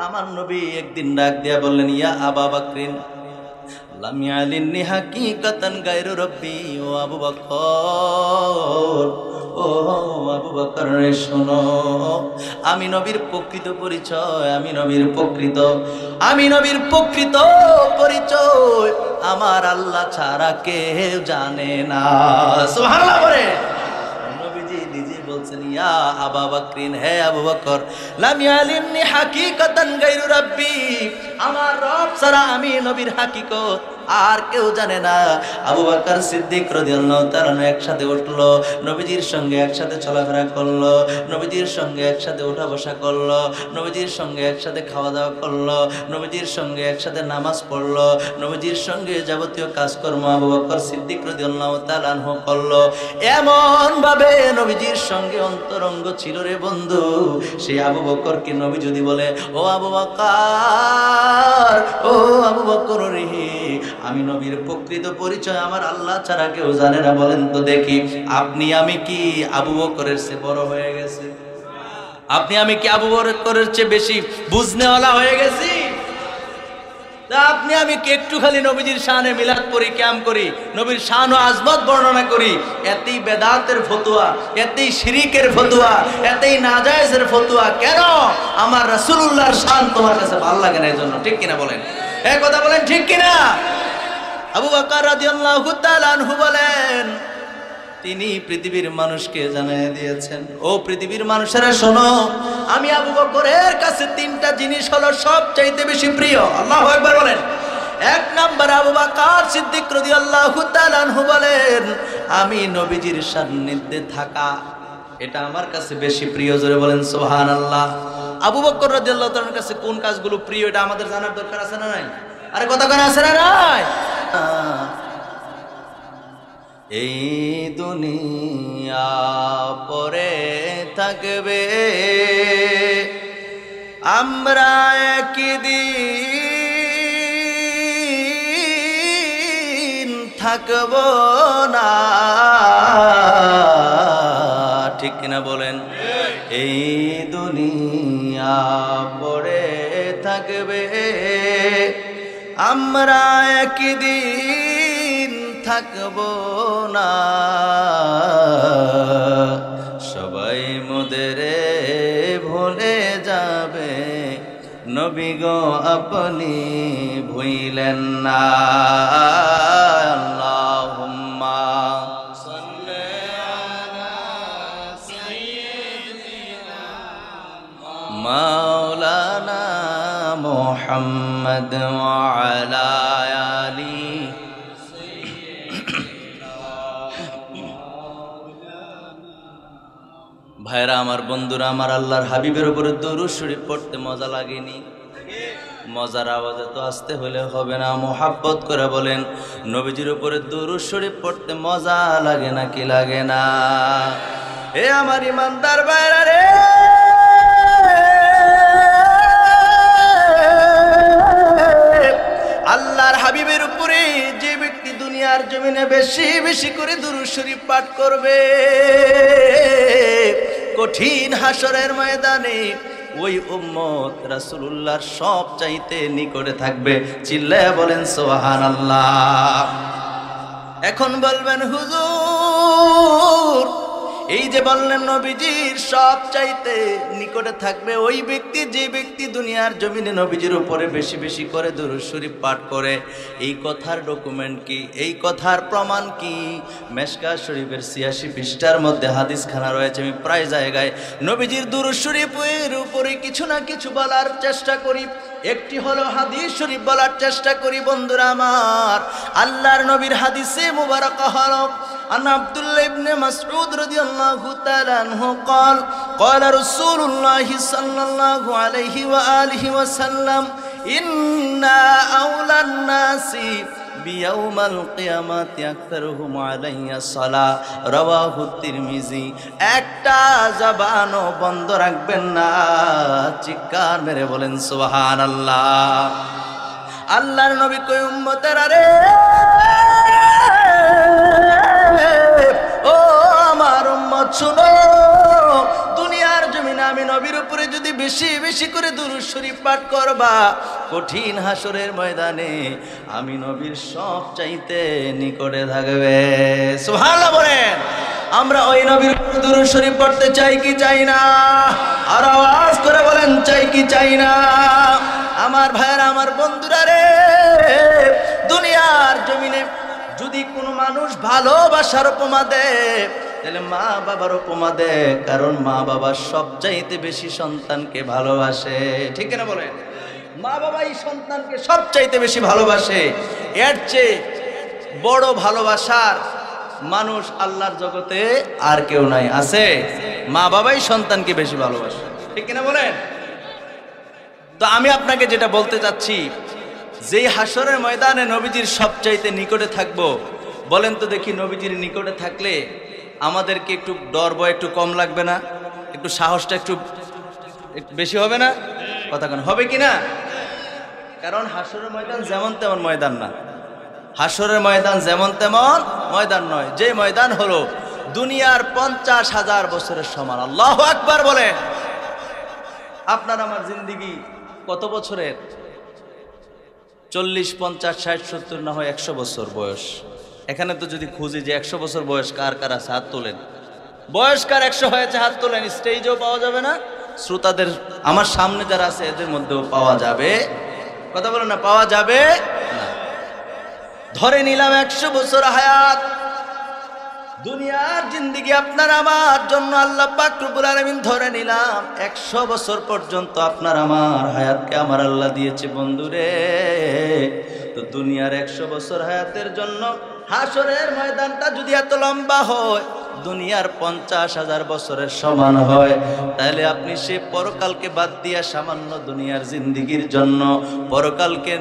আমার নবী একদিন ডাক দিয়া বললেন, ইয়া আবা বকরিন লাম ইয়ালিননি হাকিকাতান গায়রু রাব্বি। ও আবু বকর, ও আবু বকর রে শোনো, আমি নবীর প্রকৃত পরিচয়, আমি নবীর প্রকৃত পরিচয় আমার আল্লাহ ছাড়া কেউ জানে না। সুবহানাল্লাহ বলে নবীজি নিজে বলছেন, ইয়া আবা বকরিন, হে আবু বকর, লাম ইয়ালিননি হাকিকাতান গায়রু রাব্বি, আমার রব ছাড়া আমি নবীর হাকিকত আর কেউ জানে না। আবু বকর সিদ্দিক রাদিয়াল্লাহু তাআলা একসাথে উঠলো, নবীজির সঙ্গে একসাথে চলাফেরা করলো, নবীজির সঙ্গে একসাথে উঠা বসা করলো, নবীজির সঙ্গে একসাথে খাওয়া দাওয়া করলো, নবীজির সঙ্গে একসাথে নামাজ পড়লো, নবীজির সঙ্গে যাবতীয় কাজকর্ম আবু বকর সিদ্দিক রাদিয়াল্লাহু তাআলা আনহু করলো। এমন ভাবে নবীজির সঙ্গে অন্তরঙ্গ ছিল রে বন্ধু, সেই আবু বকরকে নবী যদি বলে, ও আবু বকর, ও আবু বকর রে, আমি নবীর প্রকৃত পরিচয় আমার আল্লাহ ছাড়া কেউ জানে না, বলেন তো দেখি আপনি আমি কি আবু বকরের চেয়ে বড় হয়ে গেছে? আপনি আমি কি আবু বকরের চেয়ে বেশি বুঝনেওয়ালা হয়ে গেছি? আপনি আমি কি একটু খালি নবীজির শানে মিলাদ পড়ি, ক্যাম করি, নবীর শান ও আজমত বর্ণনা করি, এতেই বেদাতের ফতোয়া, এতেই শিরিকের ফতোয়া, এতেই নাজায়েজের ফতোয়া, কেন? আমার রাসূলুল্লাহর শান তোমার কাছে ভালো লাগে না, এই জন্য। ঠিক কিনা বলেন? এই কথা বলেন, ঠিক কিনা? আবু বকর রাদিয়াল্লাহু তাআলা আনহু বলেন, তিনি পৃথিবীর মানুষকে জানিয়ে দিয়েছেন, ও পৃথিবীর মানুষেরা শোনো, আমি আবু বকরের কাছে তিনটা জিনিস হলো সবচাইতে বেশি প্রিয়। আল্লাহু আকবার বলেন। এক নাম্বার, আবু বকর সিদ্দিক রাদিয়াল্লাহু তাআলা আনহু বলেন, আমি নবীজির সান্নিধ্যে থাকা, এটা আমার কাছে বেশি প্রিয়। জোরে বলেন সুবহানাল্লাহ। আবু বকর রাদিয়াল্লাহু তাআলার কাছে কোন কাজগুলো প্রিয় এটা আমাদের জানার দরকার আছে না নাই? আরে কথা কেন আছে না নাই? এই দুনিয়া পরে থাকবে, আমরা একদিন থাকব না, ঠিক কিনা বলেন? এই দুনিয়া পরে থাকবে, আমরা একদিন থাকব না, সবাই মোদেরে ভুলে যাবে, নবী গো আপনি ভুইলেন না। আল্লাহুম্মা সাল্লি আলা সাইয়্যিদিনা মাওলানা মুহাম্মদ ওয়া আলা আলি। ভাইরা আমার, বন্ধুরা আমার, আল্লাহর হাবিবের উপরে দরুদ শরীফ পড়তে মজা লাগেনি? মজার আওয়াজে তো আসতে হলে হবে না, মোহাব্বত করে বলেন, নবীজির উপরে দরুদ শরীফ পড়তে মজা লাগে না কি লাগে না? হে আমার ইমানদার ভাইরা রে, আল্লাহর হাবিবের উপরে যে ব্যক্তি দুনিয়ার জমিনে বেশি বেশি করে দুরূদ শরীফ পাঠ করবে, কঠিন হাসরের ময়দানে ওই উম্মত রাসূলুল্লাহর সব চাইতে নিকটে থাকবে। চিল্লায়া বলেন সুবহানাল্লাহ। এখন বলবেন, হুজুর এই যে বললেন নবীজির সব চাইতে নিকটে থাকবে ওই ব্যক্তি যে ব্যক্তি দুনিয়ার জমিনে নবীজির উপরে বেশি বেশি করে দুরূদ শরীফ পাঠ করে, এই কথার ডকুমেন্ট কি? এই কথার প্রমাণ কি? মেশকাত শরীফের ৮৬ পৃষ্ঠার মধ্যে হাদিসখানা রয়েছে। আমি প্রায় জায়গায় নবীজির দুরূদ শরীফের উপরে কিছু না কিছু বলার চেষ্টা করি, একটি হলো হাদিস শরীফ বলার চেষ্টা করি। বন্ধুরা আমার, আল্লাহর নবীর হাদিসে মুবারাকা হলো আন আব্দুল্লাহ ইবনে মাসউদ রাদিয়াল্লাহু তাআলা আনহু قال قال رسول الله صلى الله عليه واله وسلم ان اولى الناس بيوم القيامه اكثرهم علي الصلاه رواه الترمذي। একটা জবানও বন্ধ রাখবেন না, চিৎকার মেরে বলেন সুবহানাল্লাহ। আল্লাহর নবী কই উম্মতেরা রে, ও আমার উম্মত শুনো, দুনিয়ার জমিনে আমি নবীর উপরে যদি বেশি বেশি করে দুরূদ শরীফ পাঠ করবা, কঠিন হাসরের ময়দানে আমি নবীর সব চাইতে নিকটে থাকবে। সুবহানাল্লাহ বলেন। আমরা ওই নবীর উপরে দুরূদ শরীফ পড়তে চাই কি চাই না? আর আওয়াজ করে বলেন, চাই কি চাই না? আমার ভাইরা, আমার বন্ধুরা রে, দুনিয়ার জমিনে যদি কোনো মানুষ ভালোবাসার উপমা দেয়, তাহলে মা বাবার উপমা দেয়। কারণ মা বাবা সবচাইতে বেশি সন্তানকে ভালোবাসে, ঠিক না বলেন? মা বাবাই সন্তানকে সবচাইতে বেশি ভালোবাসে। এর চেয়ে বড় ভালোবাসার মানুষ আল্লাহর জগতে আর কেউ নাই। আছে? মা বাবাই সন্তানকে বেশি ভালোবাসে, ঠিক না বলেন? তো আমি আপনাকে যেটা বলতে চাচ্ছি, যেই হাসরের ময়দানে নবীজির সবচাইতে নিকটে থাকবো, বলেন তো দেখি, নবীজির নিকটে থাকলে আমাদেরকে একটু ডর ভয় একটু কম লাগবে না? একটু সাহসটা একটু বেশি হবে না? কথা কেন হবে কি না? কারণ হাসরের ময়দান যেমন তেমন ময়দান না। হাসরের ময়দান যেমন তেমন ময়দান নয়। যে ময়দান হলো দুনিয়ার 50,000 বছরের সমান। আল্লাহু আকবার বলেন। আপনার আমার জিন্দেগি কত বছরের? 40, 50, 60, 70 না হয় 100 বছর বয়স। এখানে তো যদি খুঁজি যে 100 বছর বয়স কার কার আছে, হাত তোলেন। বয়স কার 100 হয়েছে, হাত তোলেন। স্টেজেও পাওয়া যাবে না, শ্রোতাদের আমার সামনে যারা আছে এদের মধ্যেও পাওয়া যাবে। কথা বলেন না, পাওয়া যাবে না। ধরে নিলাম 100 বছর হায়াত। দুনিয়ার জিন্দেগি আপনার আমার জন্য আল্লাহ পাক রব্বুল আলামিন ধরে নিলাম 100 বছর পর্যন্ত আপনার আমার হায়াতকে আমার আল্লাহ দিয়েছে বন্ধুরে। তো দুনিয়ার 100 বছর হায়াতের জন্য হাসরের ময়দানটা যদি এত লম্বা হয়, দুনিয়ার 50,000 বছরের সমান হয়, তাহলে আপনি সে পরকালকে বাদ দিয়া সামান্য দুনিয়ার জিন্দেগির জন্য পরকালকে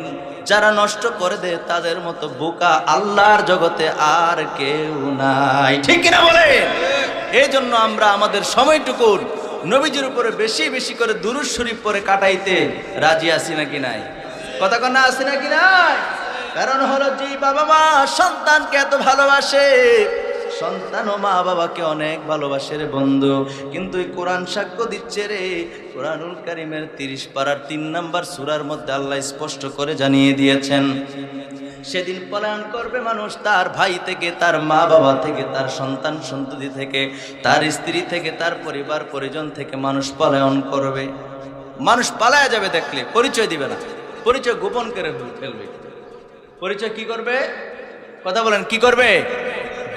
যারা নষ্ট করে দেয় তাদের মতো বোকা আল্লাহর জগতে আর কেউ নাই, ঠিক কিনা বলে? এই জন্য আমরা আমাদের সময়টুকু নবীজির উপরে বেশি বেশি করে দুরূদ শরীফ পড়ে কাটাইতে রাজি আছি নাকি নাই? কথা কন্যা আছি নাকি নাই? কারণ হলো যে বাবা মা সন্তানকে এত ভালোবাসে, সন্তানও মা বাবাকে অনেক ভালোবাসে রে বন্ধু। কিন্তু এই কোরআন সাক্ষ্য দিচ্ছে রে, কোরআনুল কারীমের 30 পারার 3 নম্বর সূরার মধ্যে আল্লাহ স্পষ্ট করে জানিয়ে দিয়েছেন, সেদিন পলায়ন করবে মানুষ তার ভাই থেকে, তার মা বাবা থেকে, তার সন্তান সন্ততি থেকে, তার স্ত্রী থেকে, তার পরিবার পরিজন থেকে মানুষ পলায়ন করবে। মানুষ পালায়া যাবে, দেখলে পরিচয় দিবে না, পরিচয় গোপন করে ফেলবে। পরিচয় কি করবে? কথা বলেন, কি করবে?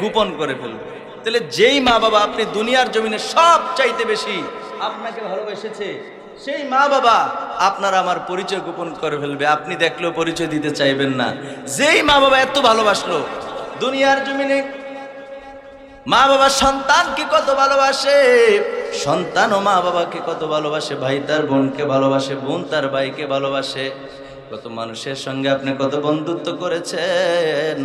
গোপন করে ফেলবে। তাহলে যেই মা বাবা আপনি দুনিয়ার জমিনে সব চাইতে বেশি আপনাকে ভালোবেসেছে, সেই মা বাবা আপনার আমার পরিচয় গোপন করে ফেলবে। আপনি দেখলেও পরিচয় দিতে চাইবেন না। যেই মা বাবা এত ভালোবাসলো, দুনিয়ার জমিনে মা বাবা সন্তানকে কত ভালোবাসে, সন্তানও মা বাবাকে কত ভালোবাসে, ভাই তার বোনকে ভালোবাসে, বোন তার ভাইকে ভালোবাসে। কত মানুষের সঙ্গে আপনি কত বন্ধুত্ব করেছেন,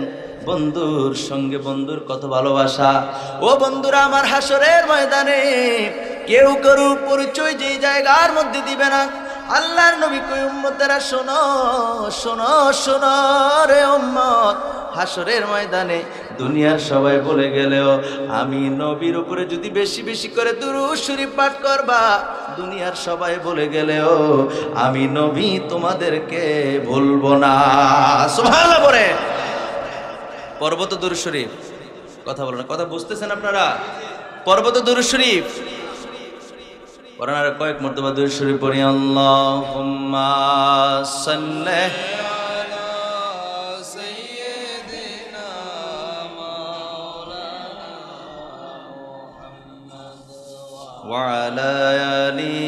বন্ধুর সঙ্গে বন্ধুর কত ভালোবাসা। ও বন্ধুরা আমার, হাসরের ময়দানে কেউ কারোর পরিচয় যেই জায়গার মধ্যে দিবে না। আল্লাহর নবী কই, উম্মতেরা শোনো শোনো শোনো রে উম্মত, হাসরের ময়দানে দুনিয়ার সবাই বলে গেলেও আমি নবীর উপরে যদি বেশি বেশি করে দুরূদ শরীফ পাঠ করবা, দুনিয়ার সবাই বলে গেলেও আমি নবী তোমাদেরকে ভুলবো না। সুবহানাল্লাহ বলে পর্বত দুরূদ শরীফ। কথা বলো না, কথা বুঝতেছেন আপনারা? পর্বত দুরূদ শরীফ পড়ান, আর কয়েক মর্তবা দুরূদ শরীফ পড়ি। আল্লাহুম্মা সাল্লি আলা সাইয়্যিদিনা মাওলানা মুহাম্মদ ওয়া আলা আলি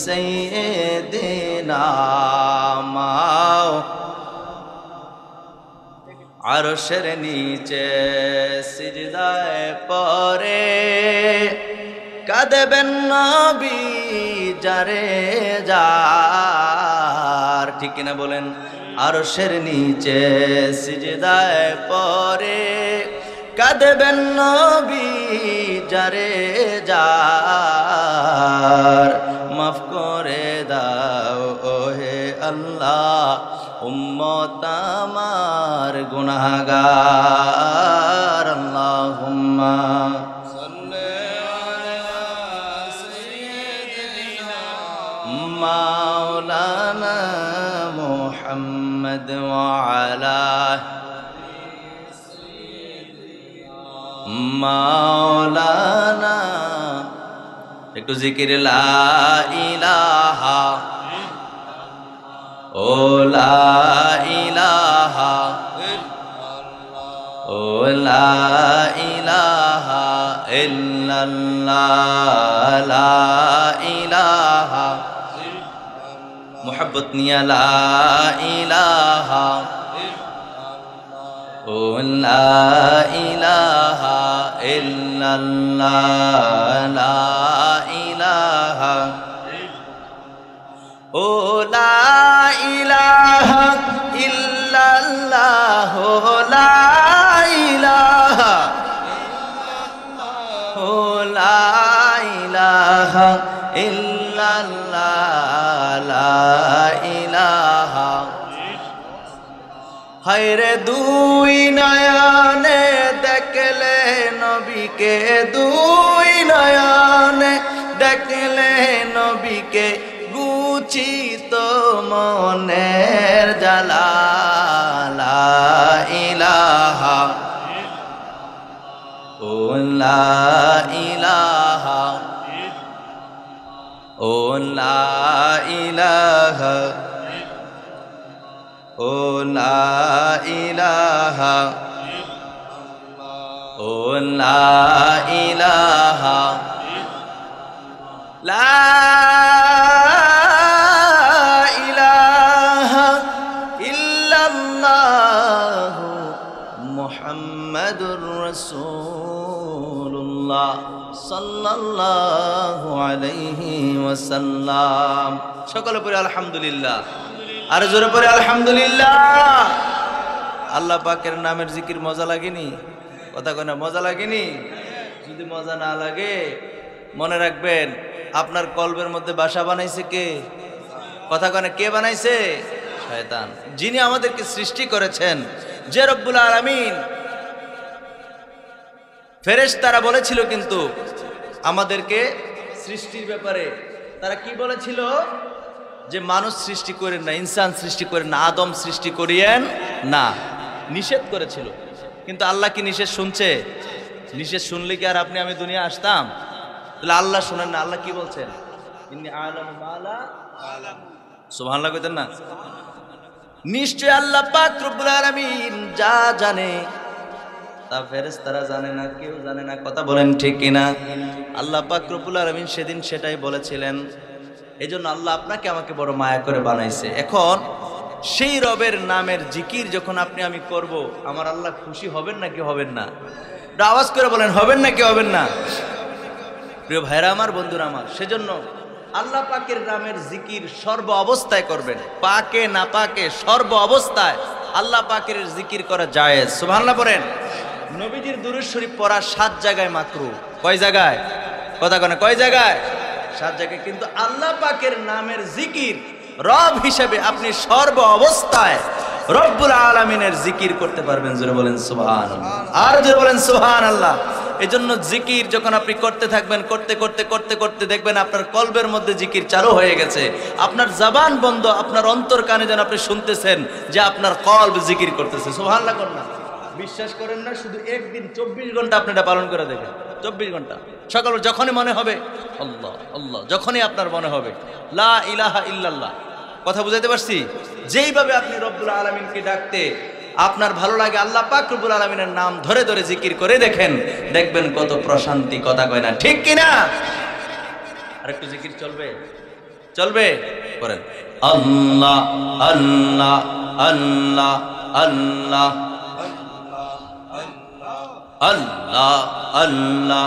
সাইয়্যিদিনা আরশের নিচে সিজদায় পড়ে কাঁদবেন নবী যারে যার, ঠিক কিনা বলেন? আরশের নিচে সিজদায় পড়ে কাঁদবেন নবী যারে যার, মাফ করে দাও ওহে আল্লাহ উম্মত আমার গুনাহগার। আল্লাহুম্মা সাল্লি আলা محمد وعلى مولانا একটু জিকির লা ইলাহা ও লা ইলাহা ও লা ইলাহা ইল্লাল্লাহ লা ইলাহা মুহাব্বত নিয়া লা ইলাহা ও লা ইলাহা ইল্লাল্লাহ লা ইলাহা ও লা ইলাহা ইল্লাল্লাহ লা ইলাহা ও লা ইলাহা ইল্লাল্লাহ লা ইলাহা হায়রে দুই নয়নে দেখলে নবীকে দুই নয়নে দেখলে নবীকে গুচিত মনের জ্বালা লা ইলাহা ও লা ইলাহা ও লা ইলাহা ও লা ইলাহা ও লা ইলাহা লা ইলাহা ইল্লাল্লাহ মুহাম্মাদুর রাসূলুল্লাহ সাল্লাল্লাহু আলাইহি ওয়াসাল্লাম। সকলে পড়ে আলহামদুলিল্লাহ, আর জোরে পড়ে আলহামদুলিল্লাহ। আল্লাহ পাকের নামের জিকির মজা লাগেনি? কথা কয় না, মজা লাগেনি? যদি মজা না লাগে মনে রাখবেন আপনার কলবের মধ্যে বাসা বানাইছে কে? কথা কয় না, কে বানাইছে? শয়তান। যিনি আমাদেরকে সৃষ্টি করেছেন, যে রব্বুল আলামিন। ফেরেশতারা বলেছিল কিন্তু আমাদেরকে সৃষ্টির ব্যাপারে, তারা কি বলেছিল? যে মানুষ সৃষ্টি করেন না, ইনসান সৃষ্টি করেন না, আদম সৃষ্টি করিয়েন না, নিষেধ করেছিল। কিন্তু আল্লাহ কি নিষেধ শুনছে? নিষেধ শুনলে কি আর আপনি আমি দুনিয়া আসতাম? তাহলে আল্লাহ শুনেন না, আল্লাহ কি বলছেন? ইন্নী আ'লামু মা লা আ'লামু। সুবহানাল্লাহ কইতেন না? নিশ্চয় আল্লাহ পাক রব্বুল আলামিন যা জানে তা ফেরেশতারা জানে না, কেউ জানে না। কথা বলেন ঠিক কিনা? আল্লাহ পাক রব্বুল আলামিন সেদিন সেটাই বলেছিলেন। এই জন্য আল্লাহ আপনাকে আমাকে বড় মায়া করে বানাইছে। এখন সেই রবের নামের জিকির যখন আপনি আমি করব, আমার আল্লাহ খুশি হবেন নাকি হবেন না? আওয়াজ করে বলেন, হবেন নাকি হবেন না? প্রিয় ভাইরা আমার, বন্ধুরা আমার, সেজন্য আল্লাহ পাকের নামের জিকির সর্ব অবস্থায় করবেন। পাকে না পাকে সর্ব অবস্থায় আল্লাহ পাকের জিকির করা জায়েজ। সুবহানাল্লাহ পড়েন। নবীজির দুরূদ শরীফ পড়া 7 জায়গায় মাকরুহ। কয় জায়গায়? কথা কয় না, কয় জায়গায়? 7 জায়গায়। কিন্তু আল্লাহ পাকের নামের জিকির রব হিসেবে আপনি সর্ব অবস্থায় রব্বুল আলামিনের জিকির করতে পারবেন। জোরে বলেন সুবহানাল্লাহ, আর জোরে বলেন সুবহানাল্লাহ। এজন্য জিকির যখন আপনি করতে থাকবেন, করতে করতে করতে করতে দেখবেন আপনার কলবের মধ্যে জিকির চালু হয়ে গেছে। আপনার জবান বন্ধ, আপনার অন্তর কানে যেন আপনি শুনতেছেন যে আপনার কলব জিকির করতেছে। সুবহানাল্লাহ করেন না? বিশ্বাস করেন না? শুধু একদিন 24 ঘন্টা আপনি এটা পালন করে দেখেন। 24 ঘন্টা সকাল যখনই মনে হবে আল্লাহ আল্লাহ, যখনই আপনার মনে হবে লা ইলাহা ইল্লাল্লাহ। কথা বুঝাইতে পারছি? যেইভাবে আপনি রব্বুল আলামিনকে ডাকতে আপনার ভালো লাগে, আল্লাহ পাক রব্বুল আলামিনের নাম ধরে ধরে জিকির করে দেখেন, দেখবেন কত প্রশান্তি। কথা কয় না, ঠিক কিনা? আরেকটু জিকির চলবে, চলবে। করেন আল্লাহ আল্লাহ আল্লাহ আল্লাহ আল্লাহ আল্লাহ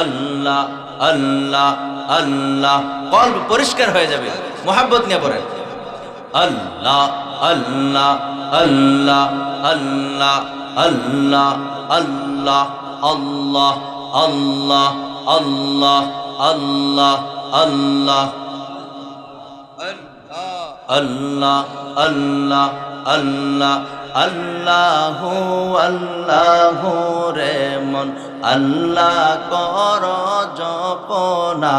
আল্লাহ আল্লাহ আল্লাহ। কলব পরিষ্কার হয়ে যাবে, মোহাব্বত নিয়ে পড়েন আল্লাহ আল্লাহ আল্লাহ আল্লাহ আল্লাহ আল্লাহ আল্লাহ আল্লাহ আল্লাহ আল্লাহ আল্লাহ আল্লাহ আল্লাহ আল্লাহ আল্লাহু আল্লাহু রে মন আল্লাহ কর জপনা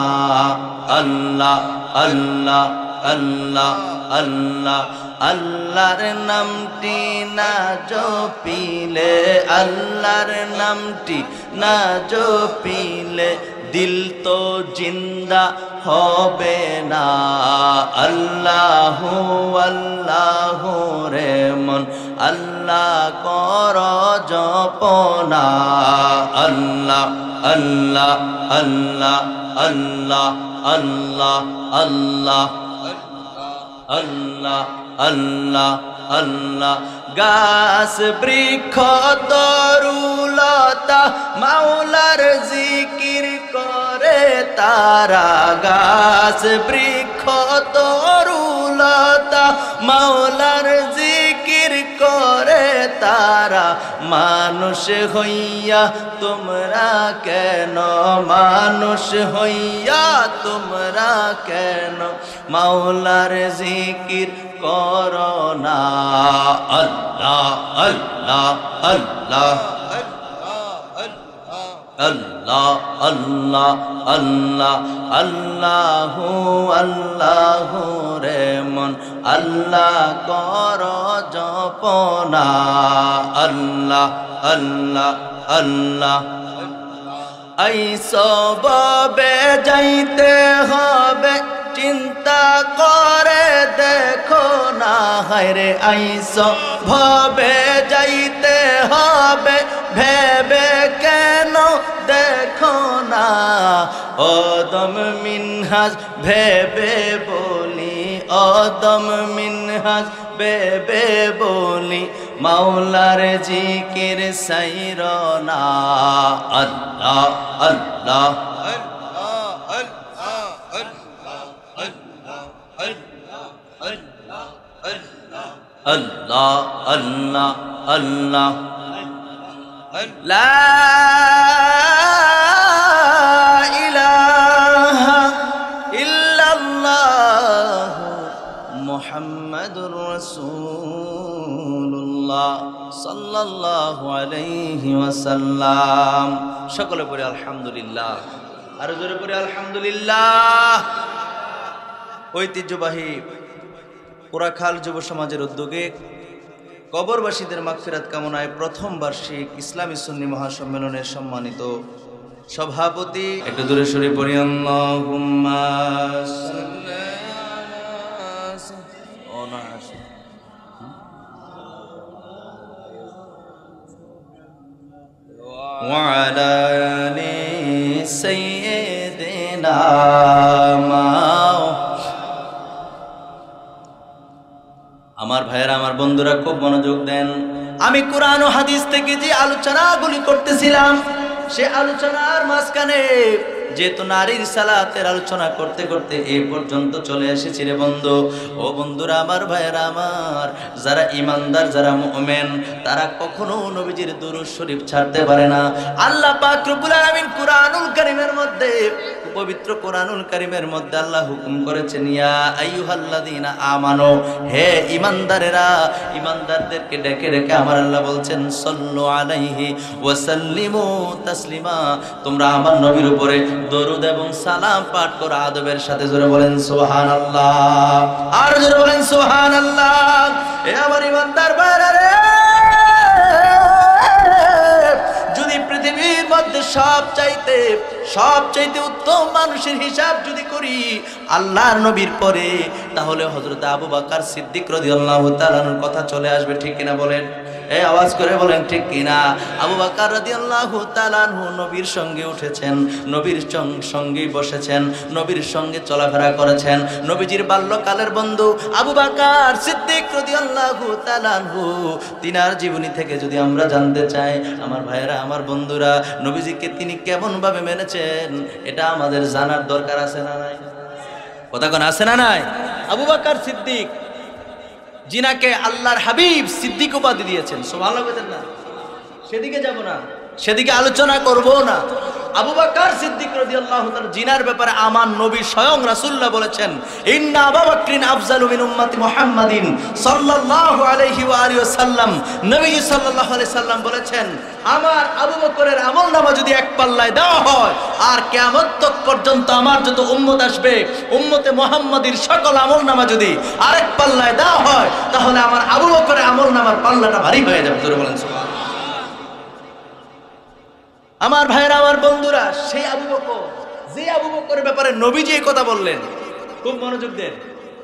আল্লাহ আল্লাহ আল্লাহ আল্লাহ আল্লাহর নামটি না জপিলে আল্লাহর নামটি না জপিলে দিল তো জিন্দা হবে না আল্লাহু আল্লাহু রে মন আল্লাহ কর জপনা আল্লাহ আল্লাহ আল্লাহ আল্লাহ আল্লাহ আল্লাহ আল্লাহ আল্লাহ আল্লাহ গাছ বৃক্ষ তরুলতা মাওলার জিকির করে তারা গাছ বৃক্ষ তরুলতা মাওলার জিকির করে তারা মানুষ হইয়া তোমরা কেন মানুষ হইয়া তোমরা কেন মাওলার জিকির করো না আল্লাহ আল্লাহ আল্লাহ আল্লাহ আল্লাহ আল্লাহ আল্লাহু আল্লাহু রে মন আল্লাহ কর জপনা আল্লাহ আল্লাহ আল্লাহ এই সবে যাইতে হবে চিন্তা করে দেখো না হায়রে আইস ভবে যাইতে হবে ভেবে কেন দেখো না অদম মিনহাজ ভেবে বলি অদম মিনহাজ ভেবে বলি মাওলার জিকির সাইর না আল্লাহ আল্লাহ আল্লাহ আল্লাহ আল্লাহ লা ইলাহা ইল্লাল্লাহ মুহাম্মাদুর রাসূলুল্লাহ সাল্লাল্লাহু আলাইহি ওয়াসাল্লাম। সকলে পড়ি আলহামদুলিল্লাহ, আরো জোরে পড়ি আলহামদুলিল্লাহ। ঐতিহ্যবাহী পোড়াখাল যুব সমাজের উদ্যোগে কবরবাসীদের মাগফিরাত কামনায় প্রথম বার্ষিক ইসলামী সুন্নি মহাসম্মেলনের সম্মানিত সভাপতি একটু দূরে সরে পড়ি আল্লাহুম্মা সাল্লি ওয়া আলা আলি সাইয়্যিদিনা আমার ভাইয়েরা আমার বন্ধুরা খুব মনোযোগ দেন। আমি কোরআন ও হাদিস থেকে যে আলোচনাগুলি করতেছিলাম সে আলোচনার মাঝখানে যেহেতু নারীর সালাতের আলোচনা করতে করতে এই পর্যন্ত চলে এসেছি রে বন্ধু। ও বন্ধুরা আমার ভাইয়েরা আমার, যারা ইমানদার যারা মুমিন তারা কখনো নবীজির দুরূদ শরীফ ছাড়তে পারে না। আল্লাহ পাক রব্বুল আলামিন কুরআনুল কারীমের মধ্যে পবিত্র কুরআনুল কারীমের মধ্যে আল্লাহ হুকুম করেছেন ইয়া আইয়ুহাল্লাযীনা আমানু, হে ইমানদারেরা, ইমানদারদেরকে ডেকে ডেকে আমার আল্লাহ বলছেন সাল্লু আলাইহি ওয়া সাল্লিমু তাসলিমা, তোমরা আমার নবীর উপরে দরুদ এবং সালাম পাঠ করো আদবের সাথে। জোরে বলেন সুবহানাল্লাহ, আর জোরে বলেন সুবহানাল্লাহ। এ আমার ইমানদার ভাইরা রে, যদি পৃথিবীর মধ্যে সবচাইতে উত্তম মানুষের হিসাব যদি করি আল্লাহর নবীর পরে, তাহলে হযরত আবু বকর সিদ্দিক রাদিয়াল্লাহু তাআলার কথা চলে আসবে। ঠিক কিনা বলেন? এই আওয়াজ করে বলেন ঠিক কিনা? আবু বকর রাদিয়াল্লাহু তাআলা নবীর সঙ্গে উঠেছেন, নবীর সঙ্গে বসেছেন, নবীর সঙ্গে চলাফেরা করেছেন। নবীজির বাল্যকালের বন্ধু আবু বকর সিদ্দিক রাদিয়াল্লাহু তাআলা তিনার জীবনী থেকে যদি আমরা জানতে চাই আমার ভাইয়েরা আমার বন্ধুরা, নবীজিকে তিনি কেমন ভাবে মেনেছেন এটা আমাদের জানার দরকার আছে না নাই? কথা কোন আছে না নাই? আবু বকর সিদ্দিক জিনাকে আল্লাহর হাবিব সিদ্দিক উপাধি দিয়েছেন। সুবহানাল্লাহ বলেন না? সেদিকে যাব না, সেদিকে আলোচনা করব না। আবু বকর সিদ্দিক রাদিয়াল্লাহু তাআলা জিনার ব্যাপারে আমার নবী স্বয়ং রাসূলুল্লাহ বলেছেন, ইন্না আবু বকরিন আফজালু মিন উম্মতি মুহাম্মাদিন সাল্লাল্লাহু আলাইহি ওয়া আলিহি ওয়াসাল্লাম। নবী সাল্লাল্লাহু আলাইহি সাল্লাম বলেছেন, আমার আবু বকরের আমলনামা যদি এক পাল্লায় দেওয়া হয় আর কিয়ামত তক পর্যন্ত আমার যত উম্মত আসবে, উম্মতে মুহাম্মাদির সকল আমলনামা যদি আরেক পাল্লায় দেওয়া হয়, তাহলে আমার আবু বকরের আমলনামার পাল্লাটা ভারী হয়ে যাবে। জোরে বলেন সুবহানাল্লাহ। আমার ভাইরা, আমার বন্ধুরা, সেই আবু বকর, যে আবু বকরের ব্যাপারে নবীজি এই কথা বললেন, খুব মনোযোগ দেন।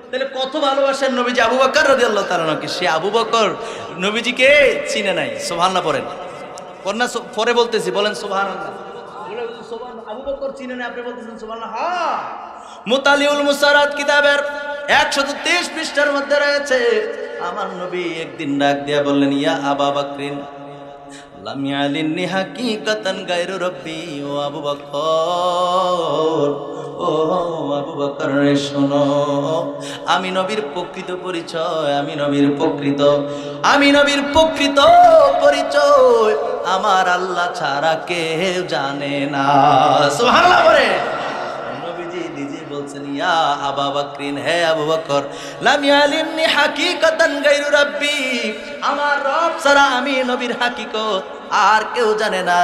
তাহলে কত ভালোবাসেন নবীজি আবু বকর রাদিয়াল্লাহু তাআলা আনহু। সে আবু বকর নবীজিকে চিনে নাই। সুবহানাল্লাহ পড়েন, পরে বলতেছি, বলেন সুবহানাল্লাহ। আবু বকর চিনে নাই, আপনি বলতেছেন সুবহানাল্লাহ। হ্যাঁ, মুতালিউল মুসারাত কিতাবের 123 পৃষ্ঠার মধ্যে রয়েছে, আমার নবী একদিন ডাক দিয়া বললেন, ইয়া আবা বকরিন লাম ইয়ালিননি হাকিকাতান গায়রু রাব্বি। ও আবু বকর, ও আবু বকর রে শোনো, আমি নবীর প্রকৃত পরিচয়, আমি নবীর প্রকৃত পরিচয় আমার আল্লাহ ছাড়া কেউ জানে না। সুবহানাল্লাহ বলে নবীজি নিজে বলছেন, ইয়া আবা বকরিন, হে আবু বকর, লাম ইয়ালিননি হাকিকাতান গায়রু রাব্বি, আমার রব ছাড়া আমি নবীর হাকিকত আর কেউ জানে না।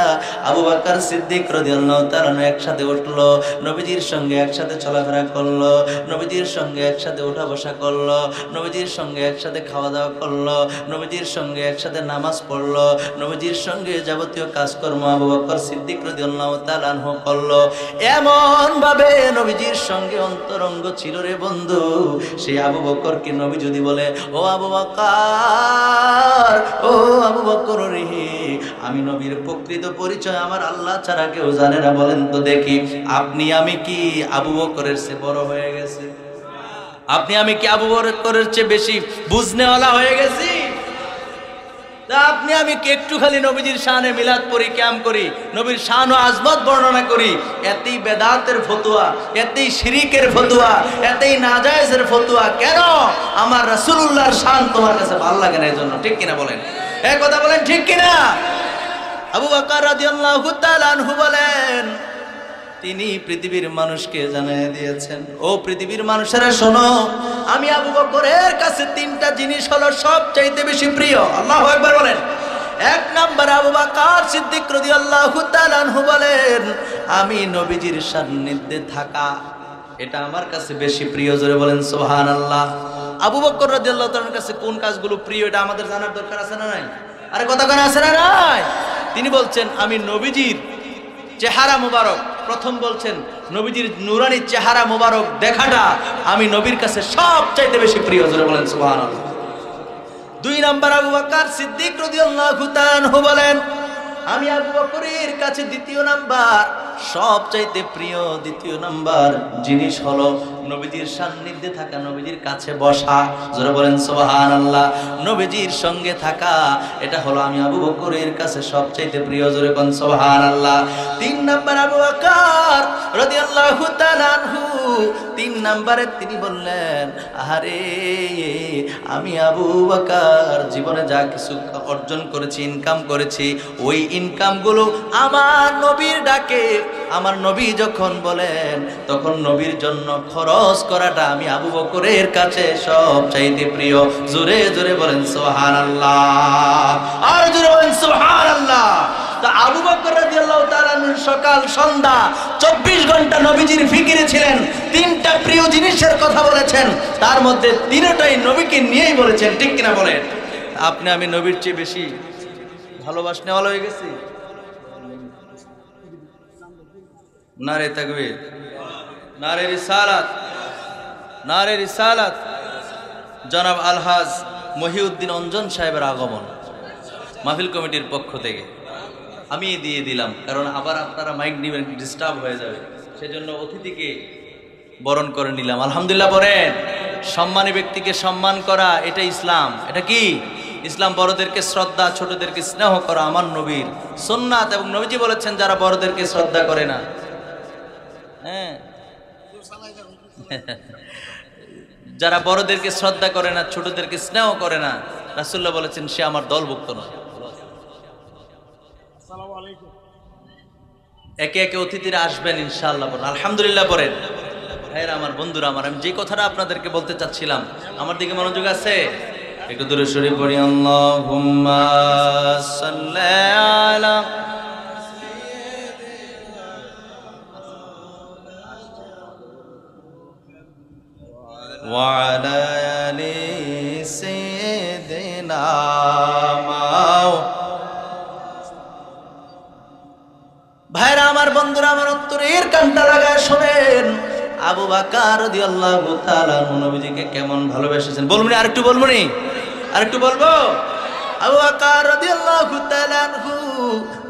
আবু বকর সিদ্দিক রাদিয়াল্লাহু তাআলা একসাথে উঠলো, নবীজির সঙ্গে একসাথে চলাফেরা করলো, নবীজির সঙ্গে একসাথে ওঠা বসা করলো, নবীজির সঙ্গে একসাথে খাওয়া দাওয়া করলো, নবীজির সঙ্গে একসাথে নামাজ পড়লো, নবীজির সঙ্গে যাবতীয় কাজকর্ম আবু বকর সিদ্দিক রাদিয়াল্লাহু তাআলা আনহু করলো। এমন ভাবে নবীজির সঙ্গে অন্তরঙ্গ ছিল রে বন্ধু। সেই আবু বকরকে নবী যদি বলে, ও আবু বকর, ও আবু বকর রে, আমি নবীর প্রকৃত পরিচয় আমার আল্লাহ ছাড়া কেউ জানে না, বলেন তো দেখি, আপনি আমি কি আবু বকরের চেয়ে বড় হয়ে গেছে? আপনি আমি কি আবু বকরের চেয়ে বেশি বুঝনেওয়ালা হয়ে গেছি? আপনি আমি কি একটু খালি নবীজির শানে মিলাদ পড়ি, কিয়াম করি, নবীর শান ও আজমত বর্ণনা করি, এতেই বেদাতের ফতোয়া, এতেই শিরিকের ফতোয়া, এতেই নাজায়েজের ফতোয়া, কেন? আমার রাসূলুল্লাহর শান তোমার কাছে ভালো লাগে না, এর জন্য। ঠিক কিনা বলেন? এই কথা বলেন, ঠিক কিনা? আবু বকর রাদিয়াল্লাহু তাআলা আনহু বলেন, তিনি পৃথিবীর মানুষকে জানিয়ে দিয়েছেন, ও পৃথিবীর মানুষেরা শোনো, আমি আবু বকরের কাছে 3টা জিনিস হলো সবচাইতে বেশি প্রিয়। আল্লাহু আকবার বলেন। 1 নাম্বার, আবু বকর সিদ্দিক রাদিয়াল্লাহু তাআলা আনহু বলেন, আমি নবীজির সান্নিধ্যে থাকা, এটা আমার কাছে বেশি প্রিয়। জোরে বলেন সুবহানাল্লাহ। আবু বকর রাদিয়াল্লাহু তাআলার কাছে কোন কাজগুলো প্রিয়, এটা আমাদের জানার দরকার আছে না নাই? আরে কথা কেন আছে না নাই? তিনি বলছেন, আমি নবীজির চেহারা মুবারক, প্রথম বলছেন নবীজির নুরানি চেহারা মুবারক দেখাটা আমি নবীর কাছে সবচাইতে বেশি প্রিয়। জোরে বলেন সুবহানাল্লাহ। 2 নাম্বার, আবু বকর সিদ্দিক রাদিয়াল্লাহু তাআলা আনহু বলেন, আমি আবু বকরের কাছে দ্বিতীয় নাম্বার, সবচাইতে প্রিয় দ্বিতীয় নাম্বার জিনিস হলো নবীজির সান্নিধ্যে থাকা, নবীজির কাছে বসা। জোরে বলেন সুবহানাল্লাহ। নবীজির সঙ্গে থাকা, এটা হলো আমি আবু বকরের কাছে সবচাইতে প্রিয়। জোরে বলেন সুবহানাল্লাহ। 3 নাম্বার, আবু বকর রাদিয়াল্লাহু তাআলা আনহু 3 নাম্বারে তিনি বললেন, আরে আমি আবু বকর জীবনে যা কিছু অর্জন করেছি, ইনকাম করেছি, ওই ইনকামগুলো আমার নবীর ডাকে, আমার নবী যখন বলেন তখন নবীর জন্য খরচ করাটা আমি আবু বকরের কাছে সবচাইতে প্রিয়। জোরে জোরে বলেন সুবহানাল্লাহ, আর জোরে বলেন সুবহানাল্লাহ। তা আবু বকর রাদিয়াল্লাহু তাআলা সকাল সন্ধ্যা 24 ঘন্টা নবীজির ফিকিরে ছিলেন। 3টা প্রিয় জিনিসের কথা বলেছেন, তার মধ্যে 3টাই নবীকে নিয়েই বলেছেন। ঠিক কিনা বলেন? আপনি আমি নবীর চেয়ে বেশি ভালোবাসনেওয়ালা হয়ে গেছি। নারে তাকবীর, নারে রিসালাত, নারে রিসালাত। জনাব আলহাজ মহিউদ্দিন অঞ্জন সাহেবের আগমন মাহফিল কমিটির পক্ষ থেকে আমি দিয়ে দিলাম, কারণ আবার আপনারা মাইক নিবেন, ডিস্টার্ব হয়ে যাবে, সেজন্য অতিথিকে বরণ করে নিলাম। আলহামদুলিল্লাহ বলেন। সম্মানী ব্যক্তিকে সম্মান করা, এটা ইসলাম। এটা কি ইসলাম? বড়দেরকে শ্রদ্ধা, ছোটদেরকে স্নেহ করা আমার নবীর সুন্নাত। এবং নবীজি বলেছেন, যারা বড়দেরকে শ্রদ্ধা করে না, হ্যাঁ, যারা বড়দেরকে শ্রদ্ধা করে না, ছোটদেরকে স্নেহ করে না, রাসূলুল্লাহ বলেছেন সে আমার দলভুক্ত নয়। একে একে অতিথিরা আসবেন ইনশাআল্লাহ। বলেন আলহামদুলিল্লাহ। পড়েন। ভাইরা আমার, বন্ধুরা আমার, আমি যে কথাটা আপনাদেরকে বলতে চাচ্ছিলাম, আমার দিকে মনোযোগ আছে? একটু দূরে সরে পড়ি। আল্লাহুম্মা সাল্লি আলা ওয়া আলা আলি সাইয়্যিদিনা ভাইরা আমার, বন্ধুরা আমার, অন্তরের কানটা লাগায় শোনেন। আবু বকর রাদিয়াল্লাহু তাআলা আনহু নবীজিকে কেমন ভালোবেসেছেন বলবো না? আরেকটু বলবো নি? আরেকটু বলবো? আবু বকর রাদিয়াল্লাহু তাআলা আনহু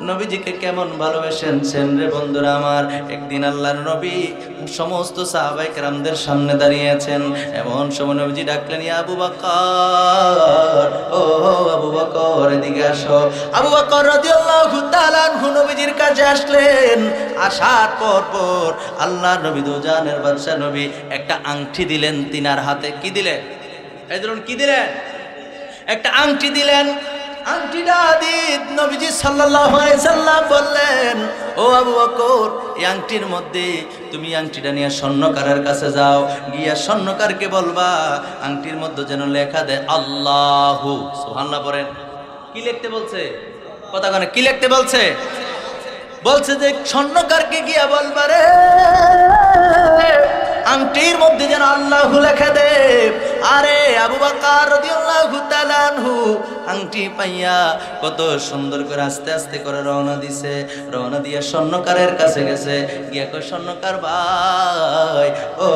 নবীজিকে কেমন ভালোবেসেছেন রে বন্ধুরা আমার। একদিন আল্লাহর নবী সমস্ত সাহাবায়ে কেরামদের সামনে দাঁড়িয়ে আছেন। এমন সময় নবীজি ডাকলেন, ইয়া আবু বকর, ও আবু বকর এদিকে আসো। আবু বকর রাদিয়াল্লাহু তাআলা আনহু নবীজির কাছে আসলেন। আসার পর আল্লাহর নবী দুজানের বাদশা নবী একটা আংটি দিলেন তিনার হাতে। কি দিলেন? এই ধরুন, কি দিলেন? একটা আংটি দিলেন। আংটিটা দিয়ে নবীজি সাল্লাল্লাহু আলাইহি সাল্লাম বললেন, ও আবু বকর, এই আংটির মধ্যে তুমি আংটিটা নিয়ে স্বর্ণকারের কাছে যাও, গিয়া স্বর্ণকারকে বলবা আংটির মধ্যে যেন লেখা দেয় আল্লাহু। সুবহানাল্লাহ পড়েন। কি লিখতে বলছে? কথা কনে, কি লিখতে বলছে? বলছে যে স্বর্ণকারকে গিয়া বলবা রে আংটির মধ্যে যেন আল্লাহু লেখা দে। আরে আবু বকর রাদিয়াল্লাহু তাআলা আনহু আংটি পাইয়া কত সুন্দর করে আস্তে আস্তে করে রওনা দিছে। রওনা দিয়া স্বর্ণকারের কাছে গেছে। গিয়া কয়, স্বর্ণকার ভাই, ও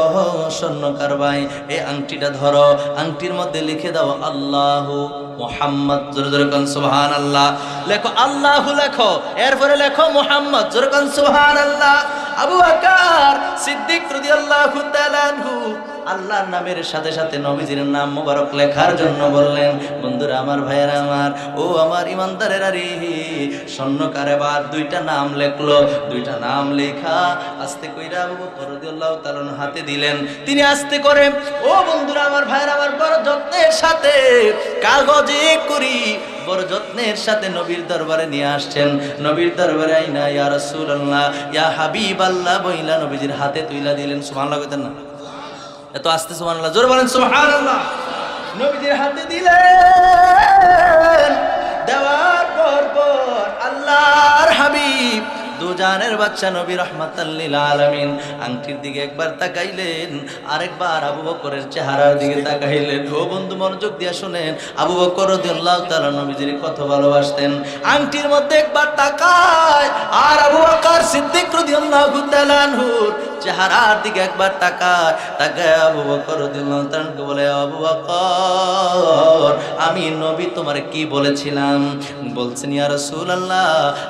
স্বর্ণকার ভাই, এই আংটিটা ধরো, আংটির মধ্যে লিখে দাও আল্লাহু মুহাম্মদ। জোরে জোরে কোন সুবহানাল্লাহ। লেখো আল্লাহু, লেখো, এরপরে লেখো মুহাম্মদ। জোরে কোন সুবহানাল্লাহ। আবু বকর সিদ্দিক রাদিয়াল্লাহু তাআলা আনহু আল্লাহর নামের সাথে সাথে নবীজির নাম মোবারক লেখার জন্য বললেন। বন্ধুরা আমার, ভাইয়েরা আমার, ও আমার ইমানদারেরা রে, স্বর্ণকার এবার দুইটা নাম লেখলো। দুইটা নাম লেখা আস্তে কইরা আবু বকর রাদিয়াল্লাহু তাআলা হাতে দিলেন। তিনি আস্তে করে, ও বন্ধুরা আমার, ভাইয়েরা আমার, বড় যত্নের সাথে কাগজে করি বড় যত্নের সাথে নবীর দরবারে নিয়ে আসছেন। নবীর দরবারে আইনা ইয়া রাসূলুল্লাহ, ইয়া হাবিবাল্লাহ বইলা নবীজির হাতে তুইলা দিলেন। সুবহানাল্লাহ কইতেন না? এত আস্তে সুবহানাল্লাহ, জোরে বলেন সুবহানাল্লাহ। নবীজির হাতে দিলেন। দেওয়ার পর আল্লাহর হাবিব দুজানের বাদশা নবী রাহমাতাল লিল আলামিন আংটির দিকে একবার তাকাইলেন, আরেকবার আবু বকরের চেহারার দিকে তাকাইলেন। ও বন্ধু, মনোযোগ দিয়া শুনেন, আবু বকর রাদিয়াল্লাহু তাআলা নবীজির কত ভালোবাসতেন। আংটির মধ্যে একবার তাকায়, আর আবু বকর সিদ্দিক রাদিয়াল্লাহু তাআলা আনহুর চেহারার দিকে একবার তাকায়। আবু বকর রাদিয়াল্লাহু তাআলা বলে, আবু বকর, আমি নবী তোমারে কি বলেছিলাম? বলছেন, ইয়া রাসূলুল্লাহ,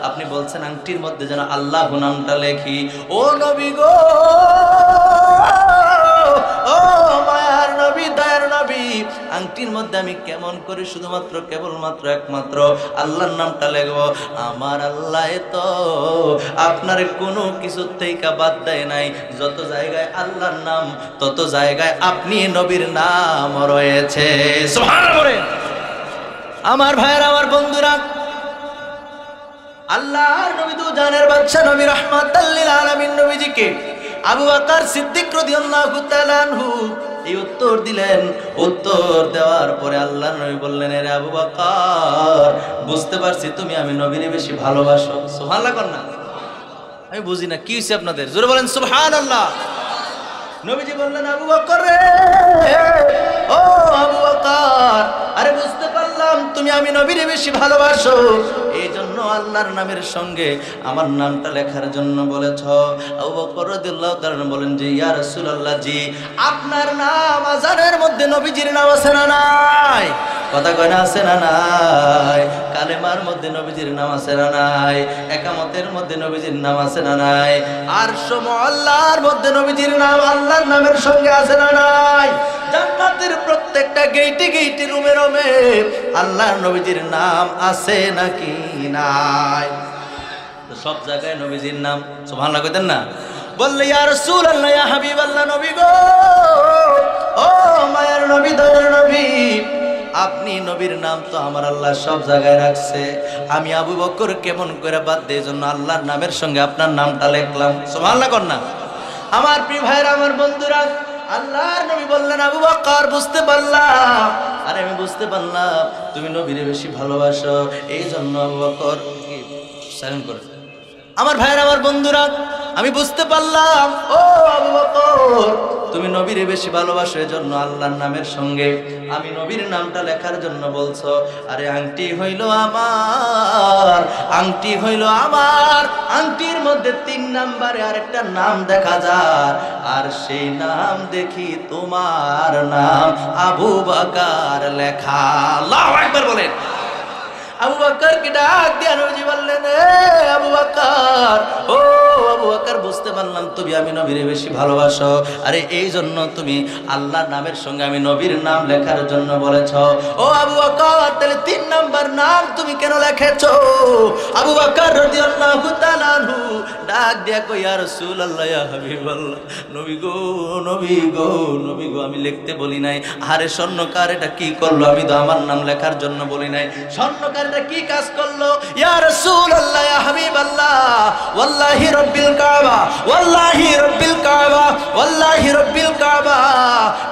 আপনি বলছেন আংটির মধ্যে যেন আল্লাহ নামটা লেখি। ও নবী গো, ও মায়ার নবী, দয়ার নবী, আংটির মধ্যে আমি কেমন করে শুধুমাত্র কেবলমাত্র একমাত্র আল্লাহর নামটা লিখবো? আমার আল্লাহ তো আপনার কোনো কিছু থেকে বাদ দেয় নাই। যত জায়গায় আল্লাহর নাম, তত জায়গায় আপনি নবীর নাম রয়েছে। সুবহানাল্লাহ। আমার ভাইয়েরা, আমার বন্ধুরা, আল্লাহর নবী দুজানের বাদশা নবী রাহমাতাল লিল আলামিন নবীজিকে আবু বকর সিদ্দিক রাদিয়াল্লাহু তাআলা আনহু এই উত্তর দিলেন। উত্তর দেওয়ার পরে আল্লাহর নবী বললেন, আরে আবু বকর, বুঝতে পারছি তুমি আমি নবীরে বেশি ভালোবাসো। সুবহানাল্লাহ কর না? আমি বুঝি না কি হইছে আপনাদের, জোরে বলেন সুবহানাল্লাহ। নবীজি বললেন, আবু বকর রে, ও আবু বকর, আরে বুঝতে পারলাম তুমি আমি নবীরে বেশি ভালোবাসো, এই জন্য আল্লাহর নামের সঙ্গে আমার নামটা লেখার জন্য বলেছ। আবু বকর রাদিয়াল্লাহু তাআলা বলেন যে, ইয়া রাসূলুল্লাহ, জি, আপনার নাম আযানের মধ্যে নবীজির নাম আছে না নাই? কথা কয় না, আছে না নাই? কালেমার মধ্যে নবীজির নাম আছে না নাই? একামতের মধ্যে নবীজির নাম আছে না নাই? আরশ মুআল্লার মধ্যে নবীজির নাম আল্লাহর নামের সঙ্গে আছে না নাই? জান্নাতের প্রত্যেকটা গেইটে গেইটে রুমে রুমে আল্লাহর নবীজির নাম আছে নাকি নাই? তো সব জায়গায় নবীজির নাম। সুবহানাল্লাহ কইতেন না? বললে, ইয়া রাসূলুল্লাহ, ইয়া হাবিবাল্লাহ, নবী গো, ও মায়ের নবী, দয়ার নবী, আপনি নবীর নাম তো আমার আল্লাহ সব জায়গায় রাখছে, আমি আবু বকর কেমন করে বাদ দিয়ে জন্য আল্লাহর নামের সঙ্গে আপনার নামটা লিখলাম। সুবহানাল্লাহ কর না। আমার প্রিয় ভাইরা, আমার বন্ধুরা, আল্লাহর নবী বললেন, আবু বকর বুঝতে পারলাম, আরে আমি বুঝতে পারলাম তুমি নবীরে বেশি ভালোবাসো, এই জন্য আবু বকর সাইলেন্ট করে। আমার ভাইরা, আমার বন্ধুরা, আমি বুঝতে পারলাম ও আবু বকর তুমি নবীরে বেশি ভালোবাসো, এজন্য আল্লাহর নামের সঙ্গে আমি নবীর নামটা লেখার জন্য বলছো। আরে আংটি হইল আমার, আংটি হইল আমার, আংটির মধ্যে 3 নাম্বারে আরেকটা নাম দেখা যায়, আর সেই নাম দেখি তোমার নাম আবু বকর লেখা। আল্লাহু আকবার বলেন। আবু বকর কে ডাক দিয়ে নবীজি বললেন, এ আবু বকর, ও আবু বকর বুঝতে পারলাম তুমি আমি নবীরে বেশি ভালোবাসো, আরে এই জন্য তুমি আল্লাহর নামের সঙ্গে আমি নবীর নাম লেখার জন্য বলেছো। ও আবু বকর, তাহলে 3 নাম্বার নাম তুমি কেন লিখেছো? আবু বকর রাদিয়াল্লাহু তাআলা আনহু ডাক দিয়া কই, ইয়া রাসূলুল্লাহ, ইয়া হাবিবাল্লাহ, নবী গো, নবী গো, নবী গো, আমি লিখতে বলি নাই। আরে স্বর্ণকার এটা কি করলো? আমি তো আমার নাম লেখার জন্য বলি নাই। স্বর্ণকার কি কাজ করলো? ইয়া রাসূলুল্লাহ, ইয়া হাবিবাল্লাহ, ওয়াল্লাহি রাব্বিল কাবা, ওয়াল্লাহি রাব্বিল কাবা, ওয়াল্লাহি রাব্বিল কাবা,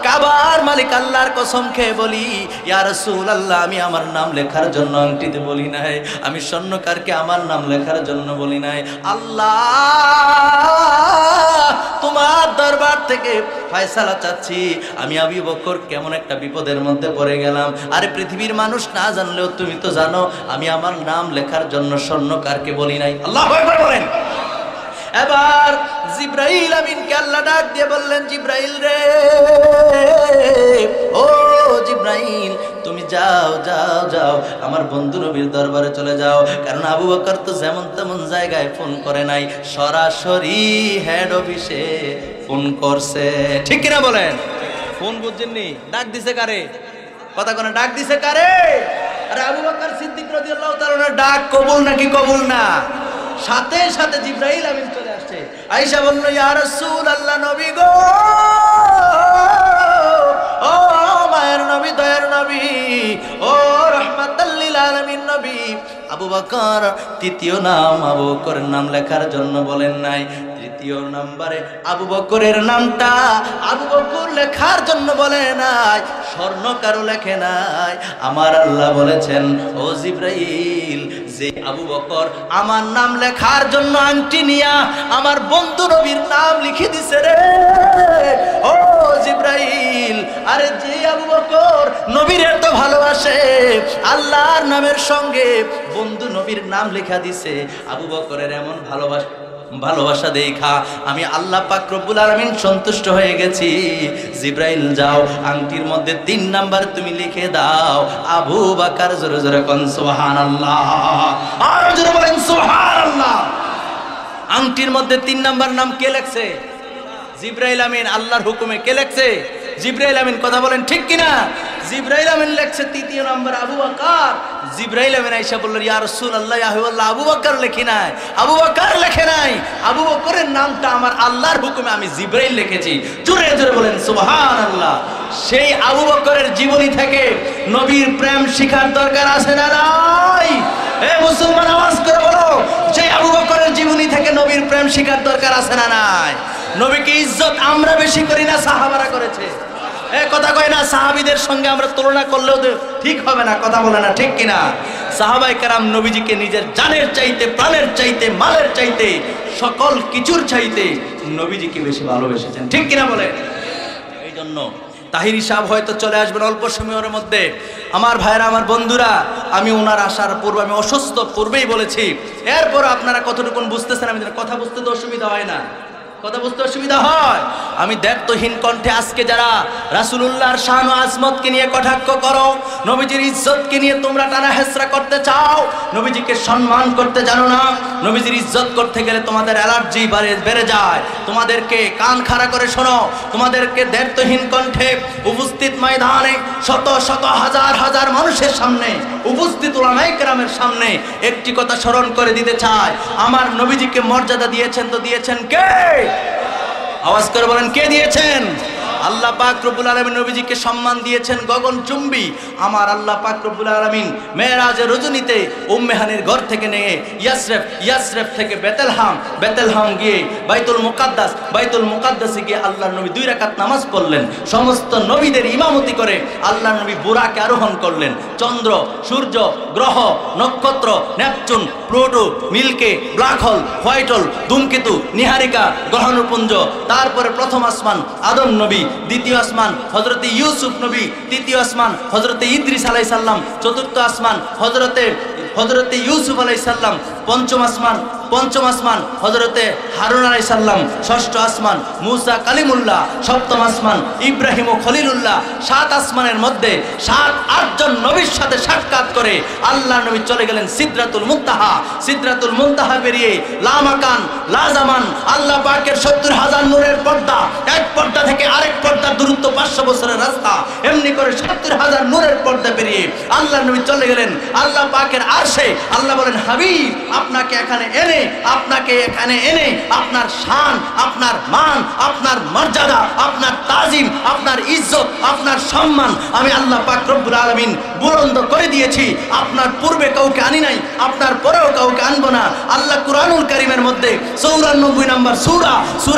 কাবার মালিক আল্লাহর কসম খেয়ে বলি, ইয়া রাসূলুল্লাহ, আমি আমার নাম লেখার জন্য আংটিতে বলি নাই, আমি স্বর্ণকারকে আমার নাম লেখার জন্য বলি নাই। আল্লাহ, তোমার দরবার থেকে ফয়সালা চাচ্ছি, আমি আবু বকর কেমন একটা বিপদের মধ্যে পড়ে গেলাম। আরে পৃথিবীর মানুষ না জানলেও তুমি তো জানো আমি আমার নাম লেখার জন্য স্বর্ণকারকে বলি নাই। আল্লাহু আকবার বলেন। এবার জিবরাইল আমিনকে আল্লাহ ডাক দিয়ে বললেন, জিবরাইল রে, ও জিবরাইল, তুমি যাও যাও যাও আমার বন্ধু নবীর দরবারে চলে যাও, কারণ আবু বকর তো যেমন তেমন জায়গায় ফোন করে নাই, সরাসরি হেড অফিসে ফোন করছে। ঠিক কিনা বলেন? ফোন বুঝছেননি? ডাক দিছে কারে? কথা কোন ডাক দিছে কারে? আরে আবু বকর সিদ্দিক রাদিয়াল্লাহু তাআলা ডাক কবুল নাকি কবুল না? সাথে সাথে জিবরাইল আমিন চলে আসছে। আয়েশা বলল, ইয়া রাসূলুল্লাহ, নবী গো, ও মায়ের নবী, দয়ার নবী, ও রাহমাতাল লিল আলামিন নবী। আবু বকর তৃতীয় নাম আবু বকরের নাম লেখার জন্য বলেন নাই, তৃতীয় নম্বরে আবু বকরের নামটা আবু বকর লেখার জন্য বলে নাই, স্বর্ণকারও লেখে নাই। আমার আল্লাহ বলেছেন, ও জিবরাইল, যে আবু বকর আমার নাম লেখার জন্য আংটি নিয়া আমার বন্ধু নবীর নাম লিখে দিছে রে, ও জিবরাইল, আরে যে আবু বকর নবীর এত ভালোবাসে, আল্লাহর নামের সঙ্গে বন্ধু নবীর নাম লেখা দিছে, আবু বকরের এমন ভালোবাসা দেখা আমি আল্লাহ পাক রব্বুল আলামিন সন্তুষ্ট হয়ে গেছি। জিবরাইল যাও, আংটির মধ্যে 3 নাম্বার তুমি লিখে দাও আবু বকর। জোরে জোরে কোন সুবহানাল্লাহ, আর জোরে বলেন সুবহানাল্লাহ। আংটির মধ্যে 3 নাম্বার নাম কে লেখছে? জিবরাইল আমিন। আল্লাহর হুকুমে কে লেখছে? জিবরাইল আমিন। কথা বলেন ঠিক কিনা? জিবরাইল আমিন লেখছে 3 নম্বর আবু বকর। জিবরাইল আমিন আয়েশা বললেন, ইয়া রাসূলুল্লাহ, ইয়া হাবিবাল্লাহ, আবু বকর লেখি নাই, আবু বকর লেখে নাই, আবু বকরের নামটা আমার আল্লাহর হুকুমে আমি জিবরাইল লিখেছি। জোরে জোরে বলেন সুবহানাল্লাহ। সেই আবু বকরের জীবনী থেকে নবীর প্রেম শিখার দরকার আছে না নাই? এ মুসলমান আওয়াজ করে বলো, সেই আবু বকরের জীবনী থেকে নবীর প্রেম শিখার দরকার আছে না নাই? নবীকে ইজ্জত আমরা বেশি করি না, সাহাবারা করেছে। কথা কয় না, সাহাবীদের সঙ্গে আমরা তুলনা করলেও ঠিক হবে না। কথা বলে না ঠিক কিনা? সাহাবায়ে কেরাম নবীজিকে নিজের জানের চাইতে, প্রাণের চাইতে, মালের চাইতে, সকল কিছুর চাইতে নবীজিকে বেশি ভালোবেসেছেন। ঠিক কিনা বলে? এই জন্য তাহিরি সাহেব হয়তো চলে আসবেন অল্প সময়ের মধ্যে। আমার ভাইরা, আমার বন্ধুরা, আমি ওনার আসার পূর্বে, আমি অসুস্থ পূর্বেই বলেছি, এরপর আপনারা কতটুকুন বুঝতেছেন আমি কথা বুঝতে তো অসুবিধা হয় না, কথা বুঝতে অসুবিধা হয়। আমি দ্ব্যর্থহীন কণ্ঠে আজকে যারা রাসূলুল্লাহর শান ও আজমতকে নিয়ে কটাক্ষ করো, নবীজির ইজ্জতকে নিয়ে তোমরা টানা হেসরা করতে চাও, নবীজিকে সম্মান করতে জানো না, নবীজির ইজ্জত করতে গেলে তোমাদের অ্যালার্জি বেড়ে যায়। তোমাদেরকে কান খাড়া করে শোনো, তোমাদেরকে দ্ব্যর্থহীন কণ্ঠে উপস্থিত ময়দানে শত শত হাজার হাজার মানুষের সামনে, উপস্থিত উলামায়ে কেরামের সামনে একটি কথা স্মরণ করে দিতে চাই, আমার নবীজিকে মর্যাদা দিয়েছেন তো দিয়েছেন কে? আওয়াজ করে বলেন, কে দিয়েছেন? আল্লাহ পাক রব্বুল আলামিন নবীজিকে সম্মান দিয়েছেন গগনচুম্বী। আমার আল্লাহ পাক রব্বুল আলামিন মেরাজের রজনীতে উম্মে হানির ঘর থেকে নিয়ে ইয়াসরিফ থেকে বেতেলহাম গিয়ে বাইতুল মুকাদ্দাসে গিয়ে আল্লাহর নবী 2 রাকাত নামাজ পড়লেন। সমস্ত নবীদের ইমামতি করে আল্লাহর নবী বুরাকে আরোহণ করলেন। চন্দ্র, সূর্য, গ্রহ, নক্ষত্র, Neptune, Pluto, milky, black hole, white hole, ধূমকেতু, নিহারিকা, গ্রহাণুপুঞ্জ, তারপরে প্রথম আসমান আদম নবী, দ্বিতীয় আসমান হযরতে ইউসুফ নবী, তৃতীয় আসমান হযরতে ইদ্রিস আলাইহিস সালাম, চতুর্থ আসমান হযরতে ইউসুফ আলাইহিস সালাম, পঞ্চম আসমান হযরতে হারুন আলাইহিস সালাম, ষষ্ঠ আসমান মুসা কালিমুল্লাহ, সপ্তম আসমান ইব্রাহিম ও খলিলুল্লাহ। 7 আসমানের মধ্যে 7-8 জন নবীর সাথে সাক্ষাৎ করে আল্লাহর নবী চলে গেলেন সিদরাতুল মুনতাহা পেরিয়ে লামাকান লাজামান। আল্লাহ পাকের 70,000 নূরের পর্দা, এক পর্দা থেকে আরেক পর্দার দূরত্ব 500 বছরের রাস্তা। এমনি করে 70,000 নূরের পর্দা পেরিয়ে আল্লাহর নবী চলে গেলেন আল্লাহ পাকের আরশে। আল্লাহ বলেন, হাবিব আপনাকে এখানে এনে আপনার শান, আপনার মান, আপনার মর্যাদা, আপনার তাজিম, আপনার ইজ্জত, আপনার সম্মান আমি আল্লাহ পাক রব্বুল আলামিন বুলন্দ করে দিয়েছি। আপনার পূর্বে কাউকে আনি নাই, আপনার পরেও কাউকে আনবো না। আল্লাহ কুরআনুল কারীমের মধ্যে 94 নম্বর সূরা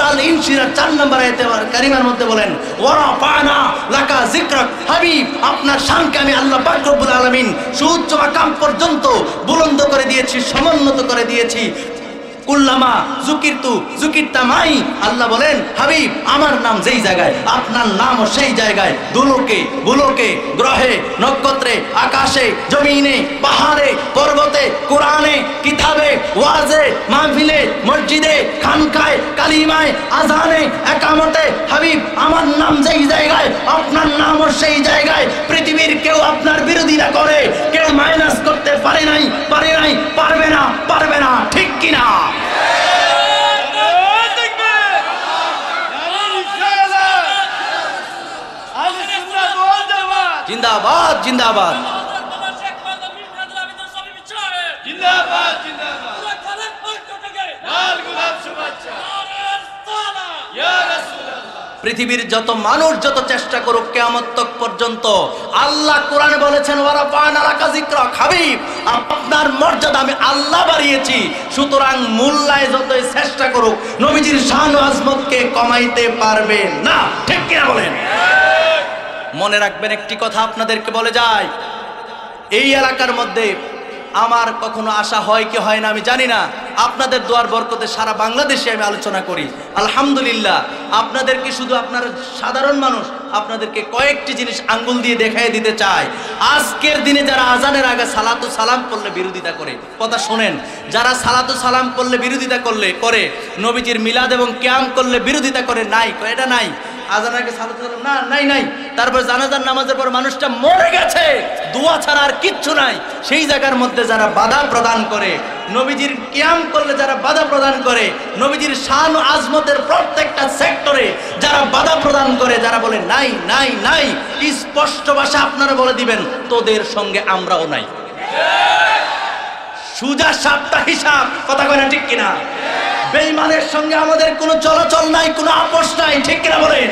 আল ইনশিরার 4 নম্বর আয়াতে কারীমার মধ্যে বলেন, ওয়া রাফা'না লাকা যিকরাক। হাবিব আপনার শানকে আমি আল্লাহ পাক রব্বুল আলামিন সুউচ্চ মাকাম পর্যন্ত বুলন্দ করে দিয়েছি, সমুন্নত করে দিয়েছি। কুল্লামা যুকিরতা মাই। আল্লাহ বলেন, হাবিব আমার নাম যেই জায়গায় আপনার নামও সেই জায়গায়। দুলোকে, গ্রহে, নক্ষত্রে, আকাশে, জমিনে, পাহাড়ে, পর্বতে, কোরআনে, কিতাবে, ওয়াজে, মাহফিলে, মসজিদে, খানকায়, কালিমায়, আযানে, একামতে। হাবিব আমার নাম যেই জায়গায় আপনার নামও সেই জায়গায়। পৃথিবীর কেউ আপনার বিরোধিতা করে, কেউ মাইনাস করতে পারে নাই, পারবে না, ঠিক কিনা? জিন্দাবাদ জিন্দাবাদ পৃথিবীর যত মানুষ যত চেষ্টা করুক কিয়ামত তক পর্যন্ত আল্লাহ কোরআনে বলেছেন, ওয়া রাফা'না লাকা যিকরাক। হাবিব আপনার মর্যাদা আমি আল্লাহ বাড়িয়েছি। সুতরাং মোল্লায় যতই চেষ্টা করুক নবীজির শান ও আজমতকে কমাইতে পারবে না, ঠিক কিনা বলেন? মনে রাখবেন একটি কথা আপনাদেরকে বলে যায়, এই এলাকার মধ্যে আমার কখনো আশা হয় কি হয় না আমি জানি না, আপনাদের দোয়ার বরকতে সারা বাংলাদেশে আমি আলোচনা করি। আলহামদুলিল্লাহ আপনাদেরকে শুধু আপনারা সাধারণ মানুষ, আপনাদেরকে কয়েকটি জিনিস আঙ্গুল দিয়ে দেখাই দিতে চাই। আজকের দিনে যারা আজানের আগে সালাতু সালাম করলে বিরোধিতা করে, কথা শোনেন, যারা সালাতু সালাম করলে বিরোধিতা করে, নবীজির মিলাদ এবং কিয়াম করলে বিরোধিতা করে, নাই এটা নাই, আজানের আগে সালাতু সালাম না, নাই। তারপর জানাজার নামাজের পর মানুষটা মরে গেছে, দোয়া ছাড়া আর কিচ্ছু নাই, সেই জায়গার মধ্যে যারা বাধা প্রদান করে, নবীজির কিয়াম করলে যারা বাধা প্রদান করে, নবীজির শান ও আজমতের প্রত্যেকটা সেক্টরে যারা বাধা প্রদান করে, যারা বলে নাই, স্পষ্ট ভাষা আপনারা বলে দিবেন, তোদের সঙ্গে আমরাও নাই। সুজা সাপটা হিসাব, কথা কয় না ঠিক কিনা? বেঈমানের সঙ্গে আমাদের কোনো চলাচল নাই, কোনো আপোষ নাই, ঠিক কিনা বলেন?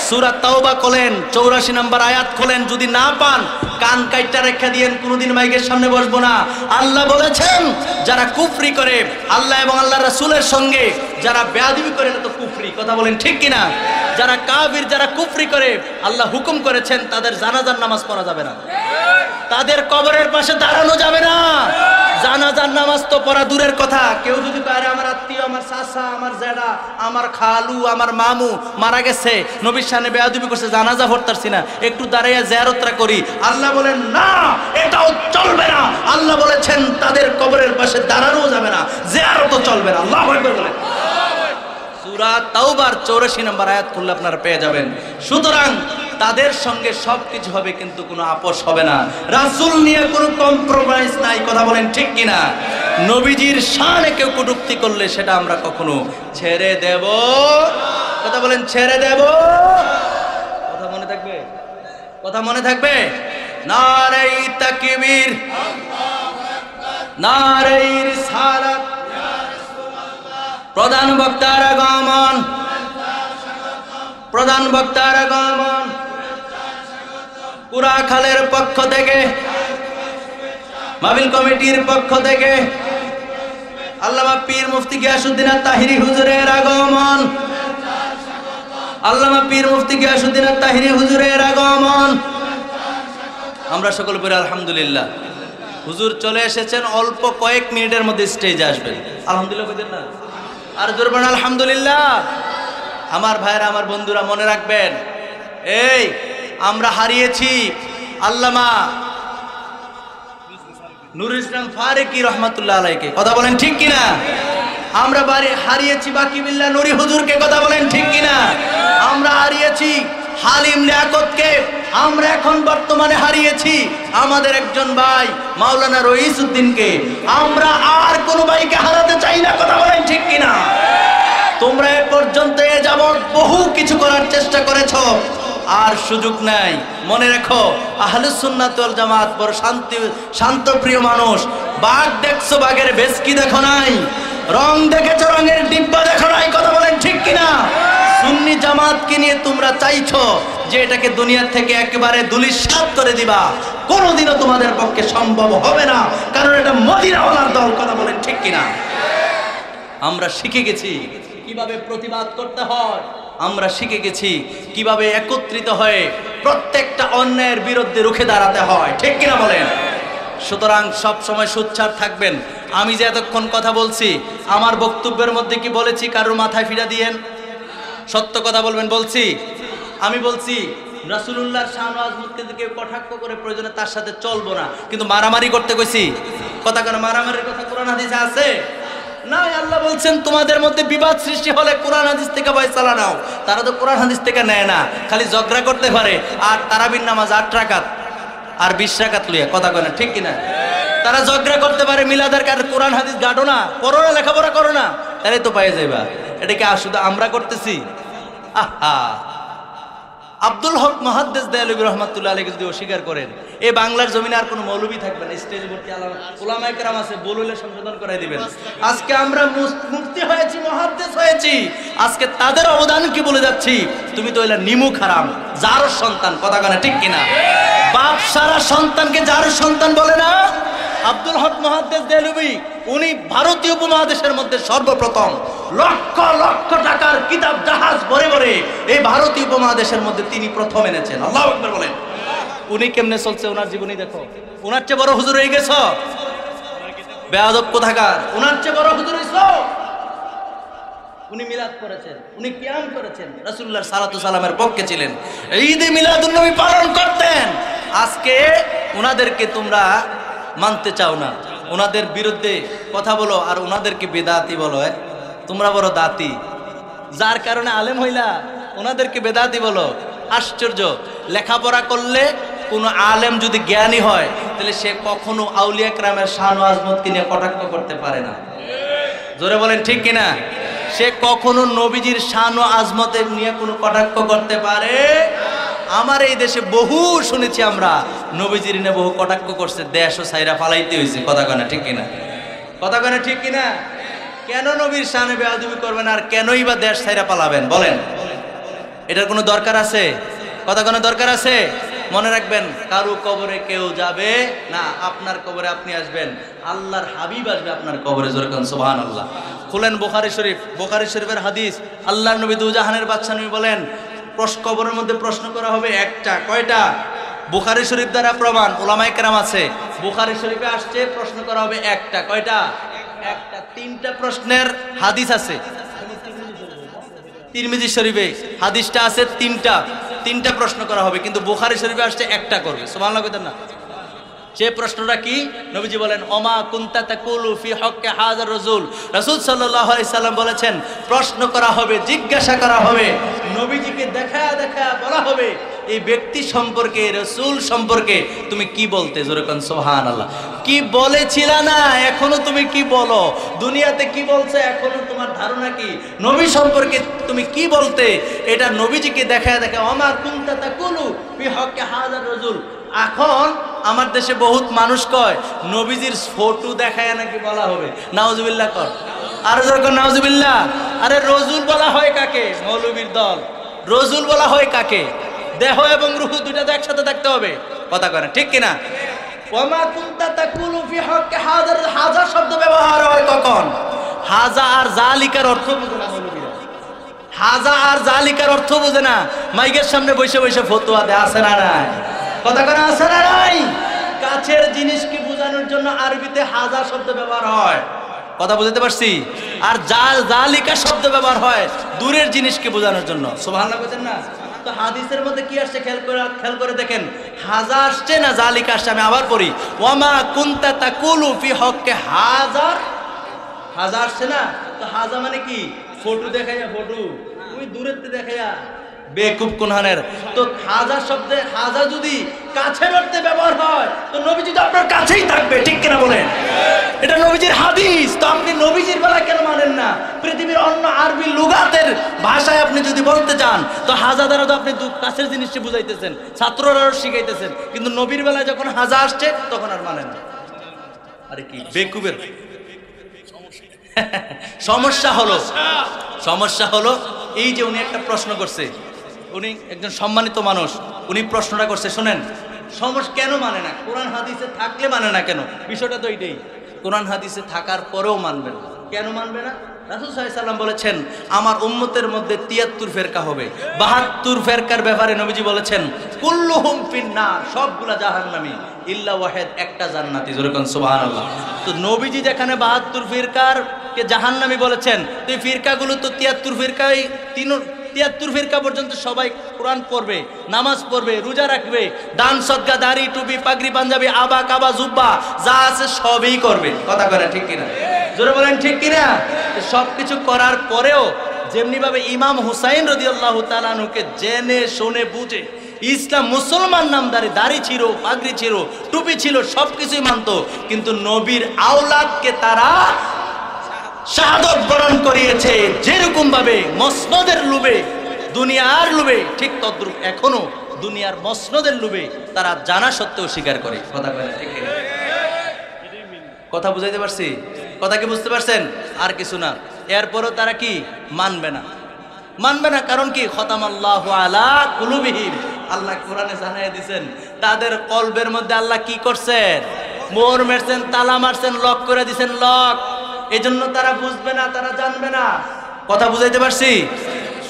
সূরা তাওবা খোলেন, 84 নম্বর আয়াত খোলেন, যদি না পান কান কাইটা রেখে দিয়েন, কোনোদিন মাইকের সামনে বসবো না। আল্লাহ বলেছেন যারা কুফরি করে আল্লাহ এবং আল্লাহর রাসূলের সঙ্গে, যারা বেয়াদবি করে, এটা তো কুফরি, কথা বলেন ঠিক কিনা? যারা কাফির, যারা কুফরি করে, আল্লাহ হুকুম করেছেন তাদের জানাজার নামাজ পড়া যাবে না, তাদের কবরের পাশে দাঁড়ানো যাবে না। জানাজার নামাজ তো পড়া দূরের কথা, কেউ যদি পারে আমার আত্মীয়, আমার চাচা, আমার জেঠা, আমার খালু, আমার মামু মারা গেছে, নবীর সামনে বেয়াদবি করছে, জানাজা পড়তারছি না, একটু দাঁড়াইয়া জিয়ারতটা করি, আল্লাহ বলেন না, এটাও চলবে না। আল্লাহ বলেছেন তাদের কবরের পাশে দাঁড়ানো যাবে না, জিয়ারতও চলবে না। আল্লাহু আকবার বলেন। সূরা তাওবার 84 নম্বর আয়াত খুললে আপনারা পেয়ে যাবেন। সুতরাং তাদের সঙ্গে সবকিছু হবে, কিন্তু কোনো আপোষ হবে না, রাসূল নিয়ে কোনো কম্প্রোমাইজ নাই, কথা বলেন ঠিক কিনা? নবীজির শানে কেউ কটূক্তি করলে সেটা আমরা কখনো ছেড়ে দেব, কথা বলেন ছেড়ে দেব। কথা মনে থাকবে? নারে তাকবীর, নারে রিসালাত, প্রধান বক্তার আগমন, প্রধান বক্তার আগমন, পুরা খালের পক্ষ থেকে, মাহফিল কমিটির পক্ষ থেকে আল্লামা পীর মুফতি গিয়াসউদ্দিন আত-তাহিরি হুজুরের আগমন, আল্লামা পীর মুফতি গিয়াসউদ্দিন আত-তাহিরি হুজুরের আগমন। আমরা সকল পড়ি আলহামদুলিল্লাহ। হুজুর চলে এসেছেন, অল্প কয়েক মিনিটের মধ্যে স্টেজে আসবেন। আলহামদুলিল্লাহ বলেন না? আর জোরে বলেন আলহামদুলিল্লাহ। আমার ভাইরা, আমার বন্ধুরা, মনে রাখবেন, এই আমরা হারিয়েছি আল্লামা নুরুল ইসলাম ফারুকী রহমাতুল্লাহ আলাইকে। কথা বলেন ঠিক কিনা? আমরা হারিয়েছি বাকি বিল্লাহ নুরি হুজুরকে। কথা বলেন ঠিক কিনা? আমরা হারিয়েছি হালিম লিয়াকতকে। আমরা এখন বর্তমানে হারিয়েছি আমাদের একজন ভাই মাওলানা রইসউদ্দিনকে। আমরা আর কোন ভাইকে হারাতে চাই না। কথা বলেন ঠিক কিনা? তোমরা এ পর্যন্ত এ যাবৎ বহু কিছু করার চেষ্টা করেছো, আর সুযোগ নাই। মনে রেখো, আহলুস সুন্নাত ওয়াল জামাত বড় শান্তপ্রিয় মানুষ। বাঘ দেখছো, বাঘের ভেসকি দেখো নাই। রং দেখেছো, রঙের ডিব্বা দেখো নাই। কথা বলেন ঠিক কিনা? সুন্নি জামাতকে নিয়ে তোমরা চাইছো যে এটাকে দুনিয়া থেকে একেবারে ধূলিসাৎ করে দিবা। কোনোদিনও তোমাদের পক্ষে সম্ভব হবে না, কারণ এটা মদিনাওয়ালার দল। কথা বলেন ঠিক কিনা? আমরা শিখে গেছি কিভাবে প্রতিবাদ করতে হয়। আমরা শিখে গেছি কিভাবে একত্রিত হয়ে প্রত্যেকটা অন্যায়ের বিরুদ্ধে রুখে দাঁড়াতে হয়। ঠিক কিনা বলেন? সুতরাং সব সময় সোচ্চার থাকবেন। আমি যে এতক্ষণ কথা বলছি, আমার বক্তব্যের মধ্যে কি বলেছি কারোর মাথায় ফিরা দিয়েন? সত্য কথা বলবেন। বলছি, আমি বলছি রাসূলুল্লাহর শান ও আজমতকে কেউ কটাক্ষ করে প্রয়োজনে তার সাথে চলবো না, কিন্তু মারামারি করতে কইছি। কথা কেন? মারামারির কথা কোরআন হাদিসে আছে না? আল্লাহ বলছেন তোমাদের মধ্যে বিবাদ সৃষ্টি হলে কোরআন হাদিস থেকে ফয়সালা নাও। তারা তো কোরআন হাদিস থেকে নেয় না, খালি ঝগড়া করতে পারে। আর তারাবির নামাজ 8 রাকাত আর 20 রাকাত লইয়া। কথা কয় না ঠিক কিনা? তারা ঝগড়া করতে পারে, মিলাদের কার কোরআন হাদিস গাঢ় না, পড়ো না, লেখাপড়া করো না, তাহলে তো পাই যাইবা। এটাকে শুধু আমরা করতেছি? আহা, আব্দুল হক মুহাদ্দিস দেওলভী রহমাতুল্লাহ আলাইহি যদি অস্বীকার করেন, এই বাংলার জমিনে আর কোনো মৌলবী থাকবে না। স্টেজে ভর্তি উলামায়ে কেরাম আছে, বললে সংশোধন করাই দিবেন। আজকে আমরা মুফতি হয়েছি, মুহাদ্দিস হয়েছি, আজকে তাদের অবদান কি বলে যাচ্ছি? তুমি তো এলা নিমুখ হারাম, যার সন্তান। কথা কেন ঠিক কিনা? বাপ সারা সন্তানকে যার সন্তান বলে না। আব্দুল হক মুহাদ্দিস দেওলভী উনি ভারতীয় উপমহাদেশের মধ্যে সর্বপ্রথম লক্ষ লক্ষ টাকার কিতাব জাহাজ ভরে ভরে এই ভারতীয় উপমহাদেশের মধ্যে তিনি প্রথম এনেছেন। আল্লাহু আকবার বলেন। উনি কেমনে চলছে ওনার জীবনী দেখো। ওনার চেয়ে বড় হুজুর হয়ে গেছো বেয়াদব কোথাকার। ওনার চেয়ে বড় হুজুর হইছো। উনি মিলাদ করেছেন, উনি কিয়াম করেছেন, রাসূলুল্লাহর সালাতু সালামের পক্ষে ছিলেন, ঈদে মিলাদুন নবী পালন করতেন। আজকে ওনাদেরকে তোমরা মানতে চাও না, ওনাদের বিরুদ্ধে কথা বলো, আর ওনাদেরকে বেদাতি বলো। তোমরা বড় দাতি, যার কারণে আলেম হইলা, ওনাদেরকে বেদাতি বলো। আশ্চর্য! লেখাপড়া করলে কোনো আলেম যদি জ্ঞানী হয়, তাহলে সে কখনো আউলিয়া কেরামের শান ও আজমতকে নিয়ে কটাক্ষ করতে পারে না। জোরে বলেন ঠিক কিনা? সে কখনো নবীজির শান ও আজমতের নিয়ে কোনো কটাক্ষ করতে পারে? আমার এই দেশে বহু শুনেছি আমরা, নবীজির নিয়ে বহু কটাক্ষ করছে, দেশ ও সাইরা ফালাইতে হয়েছে। কথা কয় না ঠিক কিনা? কথা কয় না ঠিক কিনা? কেন নবীর শানে বেয়াদবি করবেন, আর কেনই বা দেশ সাইরা পালাবেন বলেন? এটার কোনো দরকার আছে? কথা কোনো দরকার আছে? মনে রাখবেন, কারো কবরে কেউ যাবে না, আপনার কবরে আপনি আসবেন। আল্লাহর হাবিব আসবে আপনার কবরে। জোরে কোন সুবহানাল্লাহ। খুলেন বুখারী শরীফ, বুখারী শরীফের হাদিস। আল্লাহর নবী দুজাহানের বাদশা নবী বলেন, কবরের মধ্যে প্রশ্ন করা হবে একটা। কয়টা? বুখারী শরীফ দ্বারা প্রমাণ, উলামায়ে কেরাম আছে, বুখারী শরীফে আসছে প্রশ্ন করা হবে একটা। কয়টা? একটা। 3টা প্রশ্নের হাদিস আছে তিরমিজি শরীফে, হাদিসটা আছে 3টা প্রশ্ন করা হবে, কিন্তু বুখারী শরীফে আসছে একটা করবে। সুবহানাল্লাহ কইতেন না? সে প্রশ্নটা কি? নবীজি বলেন, ওমা কুনতা তাকুলু ফি হক্কে হাযার রাসূল। রাসূল সাল্লাল্লাহু আলাইহি সাল্লাম বলেছেন, প্রশ্ন করা হবে, জিজ্ঞাসা করা হবে, নবীজিকে দেখায়া দেখায়া বলা হবে, এই ব্যক্তি সম্পর্কে, রাসূল সম্পর্কে তুমি কি বলতে? জোরে কোন সুবহানাল্লাহ। কি বলেছিলা না, এখনো তুমি কি বলো? দুনিয়াতে কি বলছে, এখনো তোমার ধারণা কি? নবী সম্পর্কে তুমি কি বলতে? এটা নবীজিকে দেখায়া দেখা। ওমা কুনতা তাকুলু ফি হক্কে হাযার রাসূল। এখন আমার দেশে বহুত মানুষ কয় নবীজির ফটো দেখায় নাকি বলা হবে। নাউজুবিল্লাহ কর, আর যখন নাউজুবিল্লাহ। আরে রসুল বলা হয় কাকে? মৌলবীর দল। রসুল বলা হয় কাকে? দেহ এবং রূহ দুইটা তো একসাথে থাকতে হবে, কথা কয় না, ঠিক কিনা? ওয়ামা কুনতা তাকুলু ফি হক্কি হাজার, হাজা শব্দ ব্যবহার হয় কখন? হাজা আর জালিকার অর্থ বুঝে না মৌলবীরা, হাজা আর জালিকার অর্থ বুঝে না, মাইকের সামনে বসে বসে ফতোয়া দেয়, আছে না নাই? কথা কয় না, আছে না নাই? কাছের জিনিসকে বোঝানোর জন্য আরবিতে হাজা শব্দ ব্যবহার হয়, কথা বুঝতে পারছি? আর জালিকা শব্দ ব্যবহার হয় দূরের জিনিসকে বোঝানোর জন্য। সুবহানাল্লাহ বলেন না? তো হাদিসের মধ্যে কি আসছে খেয়াল করে দেখেন, হাজা আসছে না জালিকা আসছে? আমি আবার পড়ি, ওয়ামা কুনতা তাকুলু ফি হক্কে হাজার, হাজা আসছে না? তো হাজা মানে কি? ফটো দেখাইয়া, ফটো ওই দূরের থেকে দেখাইয়া, বেকুব কোনহানের। তো হাজা শব্দে, হাজা যদি কাছের অর্থে ব্যবহার হয় তো নবীজি তো আপনার কাছেই থাকবে, ঠিক কিনা বলেন? এটা নবীজির হাদিস, তো আপনি নবীজির বেলা কেন মানেন না? পৃথিবীর অন্য আরবি লুগাতের ভাষায় আপনি যদি বলতে চান তো হাজা দ্বারা তো আপনি কাছের জিনিসটি বুঝাইতেছেন, ছাত্ররাও শিখাইতেছেন, কিন্তু নবীর বেলায় যখন হাজা আসছে তখন আর মানেন না। আরে কি বেকুবের সমস্যা হলো এই যে উনি একটা প্রশ্ন করছে, উনি একজন সম্মানিত মানুষ, উনি প্রশ্নটা করছে, শোনেন, সমস্যা কেন মানে না? কোরআন হাদিসে থাকলে মানে না কেন? বিষয়টা তো এইটাই, কোরআন হাদিসে থাকার পরেও মানবে না, কেন মানবে না? রাসূল সাল্লাল্লাহু আলাইহি ওয়াসাল্লাম বলেছেন আমার উম্মতের মধ্যে ৭৩ ফেরকা হবে, ৭২ ফেরকার ব্যাপারে নবীজি বলেছেন কুল্লুহুম ফিন্নার, সবগুলা জাহান্নামী, ইল্লা ওয়াহিদ, একটা জান্নাতি। জোরে কোন সুবহানাল্লাহ। তো নবীজি যেখানে ৭২ ফিরকার কে জাহান্নামী বলেছেন, তো এই ফিরকাগুলো তো ৭৩ ফিরকাই, ৭৩ ফিরকা পর্যন্ত সবাই কোরআন পড়বে, নামাজ পড়বে, রোজা রাখবে, দান সদকা, দাড়ি টুপি পাগড়ি পাঞ্জাবি আবা কাবা জুব্বা যা আছে সবই করবে, কথা কয় ঠিক কিনা? জোরে বলেন ঠিক কিনা? সবকিছু করার পরেও যেমনি ভাবে ইমাম হুসাইন রাদিয়াল্লাহু তাআলা আনহুকে জেনে শুনে বুঝে ইসলাম, মুসলমান নামদারি, দাড়ি ছিল, পাগড়ি ছিল, টুপি ছিল, সবকিছুই মানতো, কিন্তু নবীর আওলাদকে তারা শাহাদত বরণ করিয়েছে। যেরকম ভাবে মসনদের লোভে, দুনিয়ার লোভে, ঠিক তদ্রূপ এখনো দুনিয়ার মসনদের লোভে তারা জানা সত্ত্বেও স্বীকার করে, কথা বলে ঠিক কিনা? কথা বুঝাইতে পারছি? কথা কি বুঝতে পারছেন? আর কিছু না। এরপরও তারা কি মানবে না, মানবে না, কারণ কি? খতামাল্লাহু আলা কুলুবিহিম, আল্লাহ কোরআনে জানাই দিয়েছেন তাদের কলবের মধ্যে আল্লাহ কি করছেন? মোহর মারছেন, তালা মারছেন, লক করে দিয়েছেন, লক। এজন্য তারা বুঝবে না, তারা জানবে না। কথা বুঝাইতে পারছি?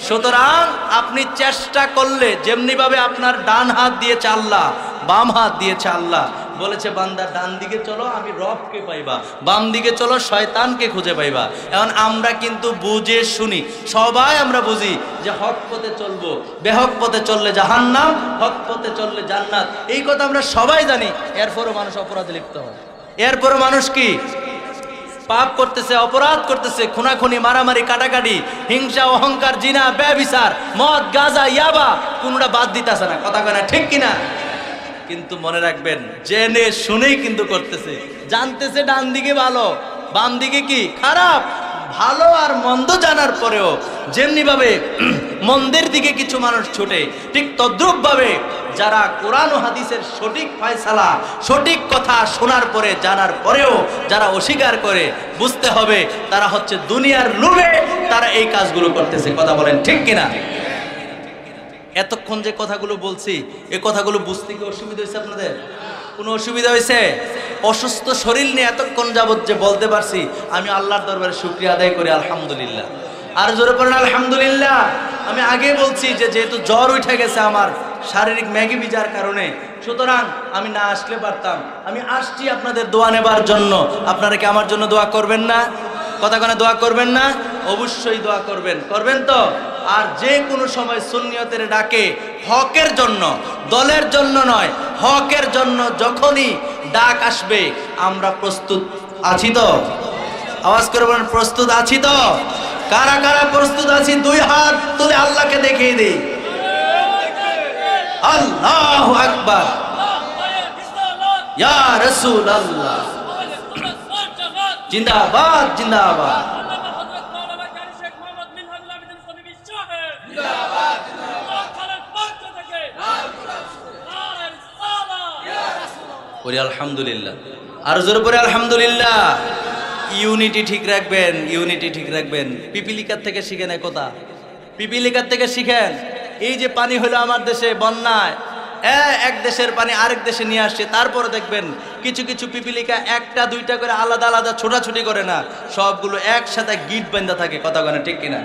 সুতরাং আপনি চেষ্টা করলে, যেমনি ভাবে আপনার ডান হাত দিয়েছে আল্লাহ, বাম হাত দিয়েছে আল্লাহ, বলেছে বান্দা ডান দিকে চলো আমি রবকে পাইবা, বাম দিকে চলো শয়তানকে খুঁজে পাইবা। এখন আমরা কিন্তু বুঝে শুনি, সবাই আমরা বুঝি যে হক পথে চলবো, বেহক পথে চললে জাহান্নাম, হক পথে চললে জান্নাত, এই কথা আমরা সবাই জানি। এরপরও মানুষ অপরাধে লিপ্ত হয়, এরপরও মানুষ কি পাপ করতেছে, অপরাধ করতেছে, খুনাখুনি, মারামারি, কাটাকাটি, হিংসা, অহংকার, জিনা, ব্যভিচার, মদ, গাঁজা, ইয়াবা, কোনটা বাদ দিতেছে না, কথা কয় না ঠিক কিনা? কিন্তু মনে রাখবেন, জেনে শুনেই কিন্তু করতেছে, জানতেছে ডান দিকে ভালো, বাম দিকে কি খারাপ। ভালো আর মন্দ জানার পরেও যেমনি ভাবে মন্দের দিকে কিছু মানুষ ছুটে, ঠিক তদ্রূপ ভাবে যারা কোরআন ও হাদিসের সঠিক ফয়সালা, সঠিক কথা শোনার পরে, জানার পরেও যারা অস্বীকার করে, বুঝতে হবে তারা হচ্ছে দুনিয়ার লোভে তারা এই কাজগুলো করতেছে, কথা বলেন ঠিক কিনা? এতক্ষণ যে কথাগুলো বলছি, এই কথাগুলো বুঝতে কি অসুবিধা হয়েছে আপনাদের? কোনো অসুবিধা হয়েছে? অসুস্থ শরীর নিয়ে এতক্ষণ যাবত যে বলতে পারছি, আমি আল্লাহর দরবারে শুকরিয়া আদায় করি, আলহামদুলিল্লাহ। আর জোরে পড়েন আলহামদুলিল্লাহ। আমি আগে বলছি যে যেহেতু জ্বর উঠে গেছে আমার শারীরিক ম্যাগি বিজার কারণে, সুতরাং আমি না আসলে পারতাম। আমি আসছি আপনাদের দোয়া নেবার জন্য। আপনারা কি আমার জন্য দোয়া করবেন না? কথা কোনে দোয়া করবেন না? অবশ্যই দোয়া করবেন, করবেন তো? আর যে কোনো সময় সুন্নিয়তের ডাকে হকের জন্য, দলের জন্য নয়, হকের জন্য যখনই ডাক আসবে আমরা প্রস্তুত আছি তো? আওয়াজ করে বলেন প্রস্তুত আছি তো? কারা কারা প্রস্তুত আছি? দুই হাত তুলে আল্লাহকে দেখিয়ে দিই। আল্লাহু আকবার, ইয়া রাসূলুল্লাহ, জিন্দাবাদ জিন্দাবাদ। আলহামদুলিল্লাহ, আর জোরে পড়ে আলহামদুলিল্লাহ। ইউনিটি ঠিক রাখবেন, ইউনিটি ঠিক রাখবেন। পিপিলিকার থেকে শিখেন একতা, পিপিলিকার থেকে শিখেন। এই যে পানি হলো আমার দেশে বন্যায়, এক দেশের পানি আরেক দেশে নিয়ে আসছে, তারপরে দেখবেন কিছু কিছু পিপিলিকা একটা দুইটা করে আলাদা আলাদা ছোটাছুটি করে না, সবগুলো একসাথে গিট বাঁধা থাকে। কথা বলে ঠিক কিনা?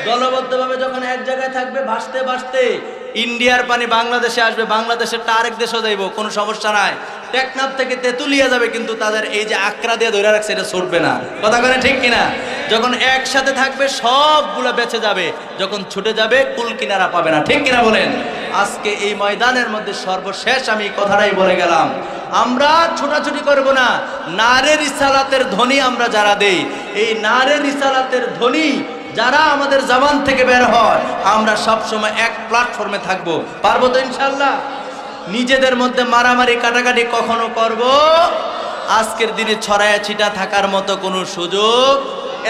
দলবদ্ধভাবে যখন এক জায়গায় থাকবে, ভাসতে ভাসতে ইন্ডিয়ার পানি বাংলাদেশে আসবে, বাংলাদেশেরটা আরেক দেশও যাইব, কোনো সমস্যা নাই। টেকনাফ থেকে তেঁতুলিয়া যাবে, কিন্তু তাদের এই যে আকড়া দিয়ে ধরে রাখছে এটা ছুটবে না। কথা বলে ঠিক কিনা? যখন একসাথে থাকবে সবগুলো বেঁচে যাবে, যখন ছুটে যাবে কুল কিনারা পাবে না। ঠিক কিনা বলেন? আজকে এই ময়দানের মধ্যে সর্বশেষ আমি কথাটাই বলে গেলাম, আমরা ছোটাছুটি করব না। নারে রিসালাতের ধ্বনি আমরা যারা দেই, এই নারে রিসালাতের ধ্বনি যারা আমাদের জবান থেকে বের হয়, আমরা সব সময় এক প্ল্যাটফর্মে থাকব। পারবো তো ইনশাআল্লাহ? নিজেদের মধ্যে মারামারি কাটাকাটি কখনো করব আজকের দিনে ছড়ায়া ছিটা থাকার মতো কোনো সুযোগ।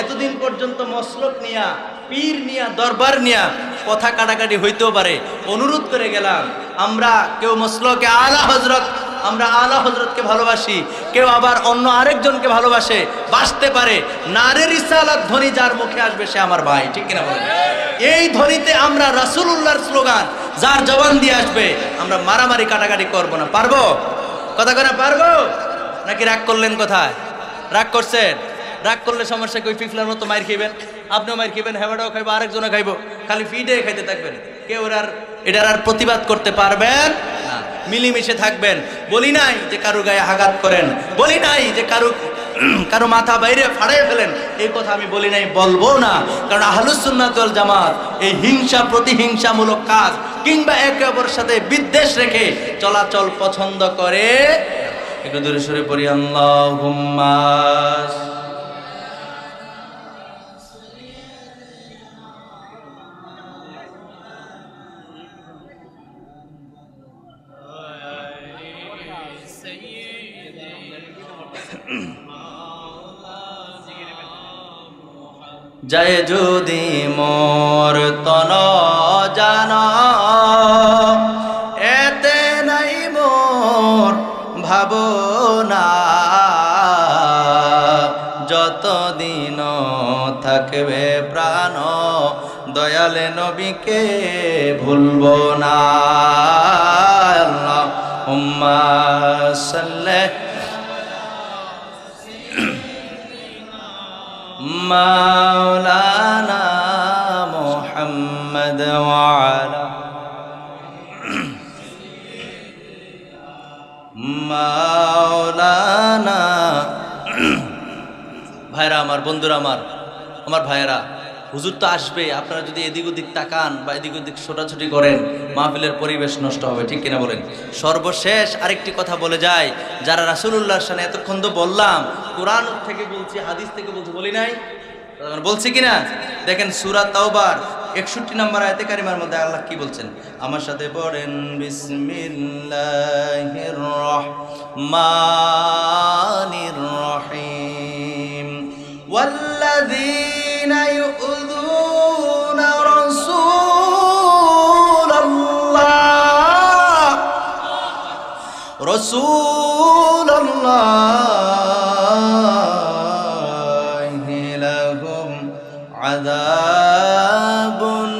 এতদিন পর্যন্ত মসলক নিয়া, পীর নিয়া, দরবার নিয়া কথা কাটাকাটি হইতেও পারে। অনুরোধ করে গেলাম, আমরা কেউ মসলকে আলা হজরত, আমরা আলা হজরতকে ভালোবাসি, কেউ আবার অন্য আরেকজনকে ভালোবাসে, বাসতে পারে। নারে রিসালাত ধ্বনি যার মুখে আসবে সে আমার ভাই। ঠিক কিনা বলেন? এই ধ্বনিতে আমরা রাসূলুল্লাহর স্লোগান যার জবান দিয়ে আসবে, আমরা মারামারি কাটাকাটি করবো না। পারবো? কথা কয় না পারবো? নাকি রাগ করলেন? কোথায় রাগ করছেন? রাগ করলে সমস্যা কি? ওই ফিফলার মতো মাইর খাইবেন, আপনিও মাইর খাইবেন, হেবাটাও খাইবো, আরেকজনও খাইবো, খালি ফিডে খাইতে থাকবেন, কেউ এটার আর প্রতিবাদ করতে পারবেন না। মিলিমিশে থাকবেন। বলি নাই যে কারো গায়ে আঘাত করেন, বলি নাই যে কারো মাথা বাইরে ফাড়াই ফেলেন, এই কথা আমি বলি নাই, বলবো না। কারণ আহলুস সুন্নাত ওয়াল জামাত এই হিংসা প্রতিহিংসামূলক কাজ কিংবা একে অপরের সাথে বিদ্বেষ রেখে চলাচল পছন্দ করে। একটু দূরে সরে পড়ি, আল্লাহুম্মা জয় যদি মোর তন জানা, এতে নাই মোর ভাবনা, যতদিন থাকবে প্রাণ দয়ালে নবীকে ভুলবো না। আল্লাহুম্মা সাল্লি মাওলানা মুহাম্মদ ওয়া আলা মাওলানা। ভাইরা আমার, বন্ধুরা আমার ভাইয়েরা, হুজুর তো আসবে, আপনারা যদি এদিক ওদিক তাকান বা এদিক ওদিক ছোটাছুটি করেন, মাহফিলের পরিবেশ নষ্ট হবে। ঠিক কিনা বলেন? সর্বশেষ আরেকটি কথা বলে যায়, যারা রাসূলুল্লাহর সাথে এতক্ষণ তো বললাম, কোরআন থেকে বলছি, হাদিস থেকে বলছি, বলি নাই? বলছি কিনা? দেখেন সূরা তাওবার 61 নম্বর আয়াতে কারিমার মধ্যে আল্লাহ কি বলছেন? আমার সাথে পড়েন, বিসমিল্লাহির রহমানির রহিম। ওয়াল্লাযীনা ইউযুনা রাসূলাল্লাহি লাহুম আযাবুন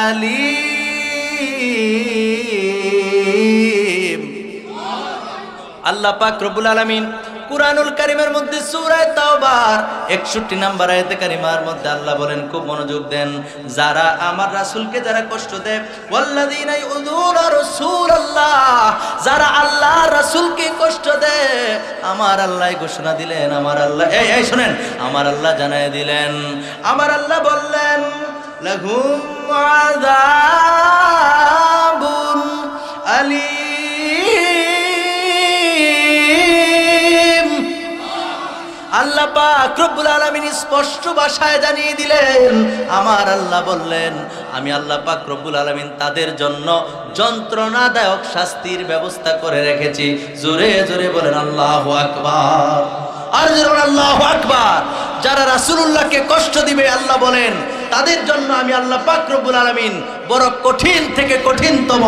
আলীম। আল্লাহ পাক রব্বুল আলামিন কুরআনুল কারীমের মধ্যে সূরা তাওবার 61 নম্বর আয়াতে কারিমার মধ্যে আল্লাহ বলেন, খুব মনোযোগ দেন, যারা আমার রাসূলকে যারা কষ্ট দেয়, ওয়াল্লাযীনা ইউযুনা রাসূলাল্লাহ, যারা আল্লাহ রাসূলকে কষ্ট দেয়, আমার আল্লাহ ঘোষণা দিলেন, আমার আল্লাহ এই শুনেন, আমার আল্লাহ জানায় দিলেন, আমার আল্লাহ বললেন, লাহুম আযাবুন আলীম। আল্লাহ পাক রব্বুল আলামিন স্পষ্ট ভাষায় জানিয়ে দিলেন, আমার আল্লাহ বললেন, আমি আল্লাহ পাক রব্বুল আলামিন তাদের জন্য যন্ত্রণাদায়ক শাস্তির ব্যবস্থা করে রেখেছি। জোরে জোরে বলেন আল্লাহু আকবার, আর জোরে বলেন আল্লাহু আকবার। যারা রাসূলুল্লাহকে কষ্ট দিবে, আল্লাহ বলেন তাদের জন্য আমি আল্লাহ পাক রব্বুল আলামিন বড় কঠিন থেকে কঠিনতম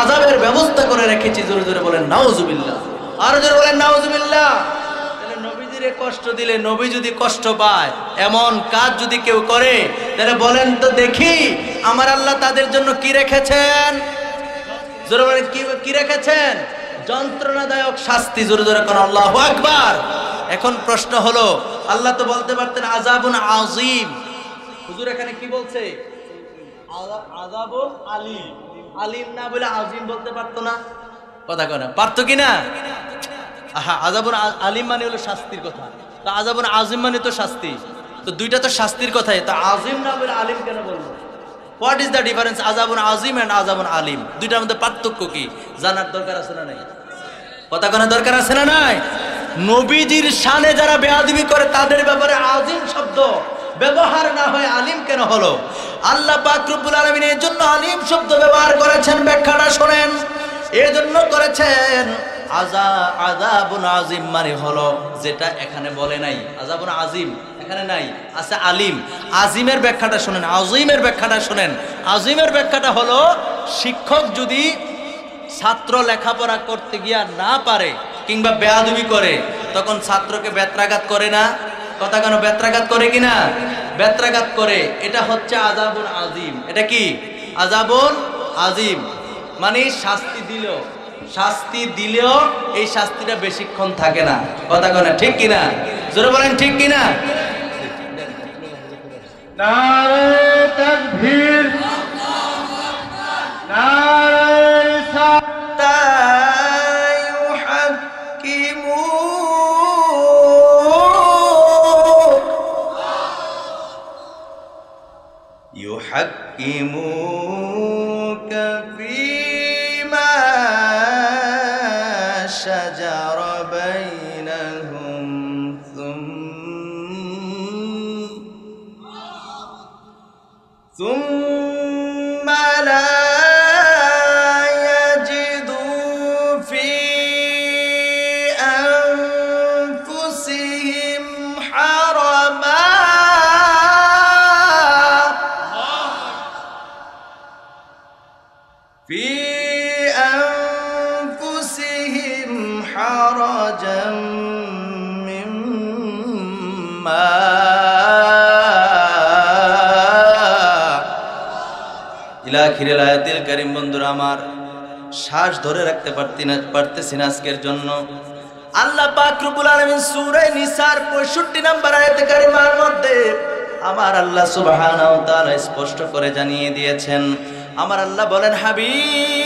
আযাবের ব্যবস্থা করে রেখেছি। জোরে জোরে বলেন নাউজুবিল্লাহ, আর জোরে বলেন নাউজুবিল্লাহ। নবীজিরে কষ্ট দিলে নবী যদি কষ্ট পায় এমন কাজ যদি কেউ করে, তাহলে বলেন তো দেখি আমার আল্লাহ তাদের জন্য কি রেখেছেন? জোরে বলেন কি রেখেছেন? যন্ত্রণাদায়ক শাস্তি। জোরে জোরে কোন আল্লাহু আকবার। এখন প্রশ্ন হলো, আল্লাহ তো বলতে পারতেন আযাবুন আযীম, হুজুর এখানে কি বলছে? আযাবুন আলীম। আলীম না বলে আযীম বলতে পারতো না? কথা কয় না, পারতো কি না? আযাবুন আলীম মানে হলো শাস্তির কথা, তো আযাবুন আযীম মানে তো শাস্তি, তো দুইটা তো শাস্তির কথাই, তো আযীম না বলে আলীম কেন বলবো? হোয়াট ইজ দ্য ডিফারেন্স আযাবুন আযীম এন্ড আযাবুন আলীম? দুইটার মধ্যে পার্থক্য কি জানার দরকার আছে না নাই? কথা কোনো দরকার আছে না নাই? নবীজির শানে যারা বেয়াদবি করে তাদের ব্যাপারে আযীম শব্দ ব্যবহার না হয় আলীম কেন হলো? আল্লাহ পাক রব্বুল আলামিন এর জন্য আলীম শব্দ ব্যবহার করেছেন, ব্যাখ্যাটা শুনেন। এর জন্য করেছেন আযাবুন আযীম মানে হলো যেটা এখানে বলে নাই, আযাবুন আযীম এখানে নাই, আছে আলিম। আযীমের ব্যাখ্যাটা শুনেন, আযীমের ব্যাখ্যাটা শুনেন। আযীমের ব্যাখ্যাটা হলো শিক্ষক যদি ছাত্র লেখাপড়া করতে গিয়া না পারে কিংবা বেয়াদবি করে, তখন ছাত্রকে বেত্রাঘাত করে না? কথা কেন, বেত্রাঘাত করে কিনা? বেত্রাঘাত করে, এটা হচ্ছে আযাবুন আযীম। এটা কি? আযাবুন আযীম মানে শাস্তি দিলেও এই শাস্তিটা বেশিক্ষণ থাকে না। কথা কেন, ঠিক কিনা? জোরে বলেন ঠিক কিনা? নারে তাকবীর, নারে يحكموك فيما شجر بينهم ثم لا يجدوا في أنفسهم حرجا مما ইলা আখিরিল আয়াতিল কারীম। বন্ধুরা আমার, শ্বাস ধরে রাখতে পারতেছি না আজকের জন্য। আল্লাহ পাক রব্বুল আলামিন সূরা নিসার 65 নম্বর আয়াতে কারিমার মধ্যে আমার আল্লাহ সুবহানাহু ওয়া তাআলা স্পষ্ট করে জানিয়ে দিয়েছেন। আমার আল্লাহ বলেন, হাবিব,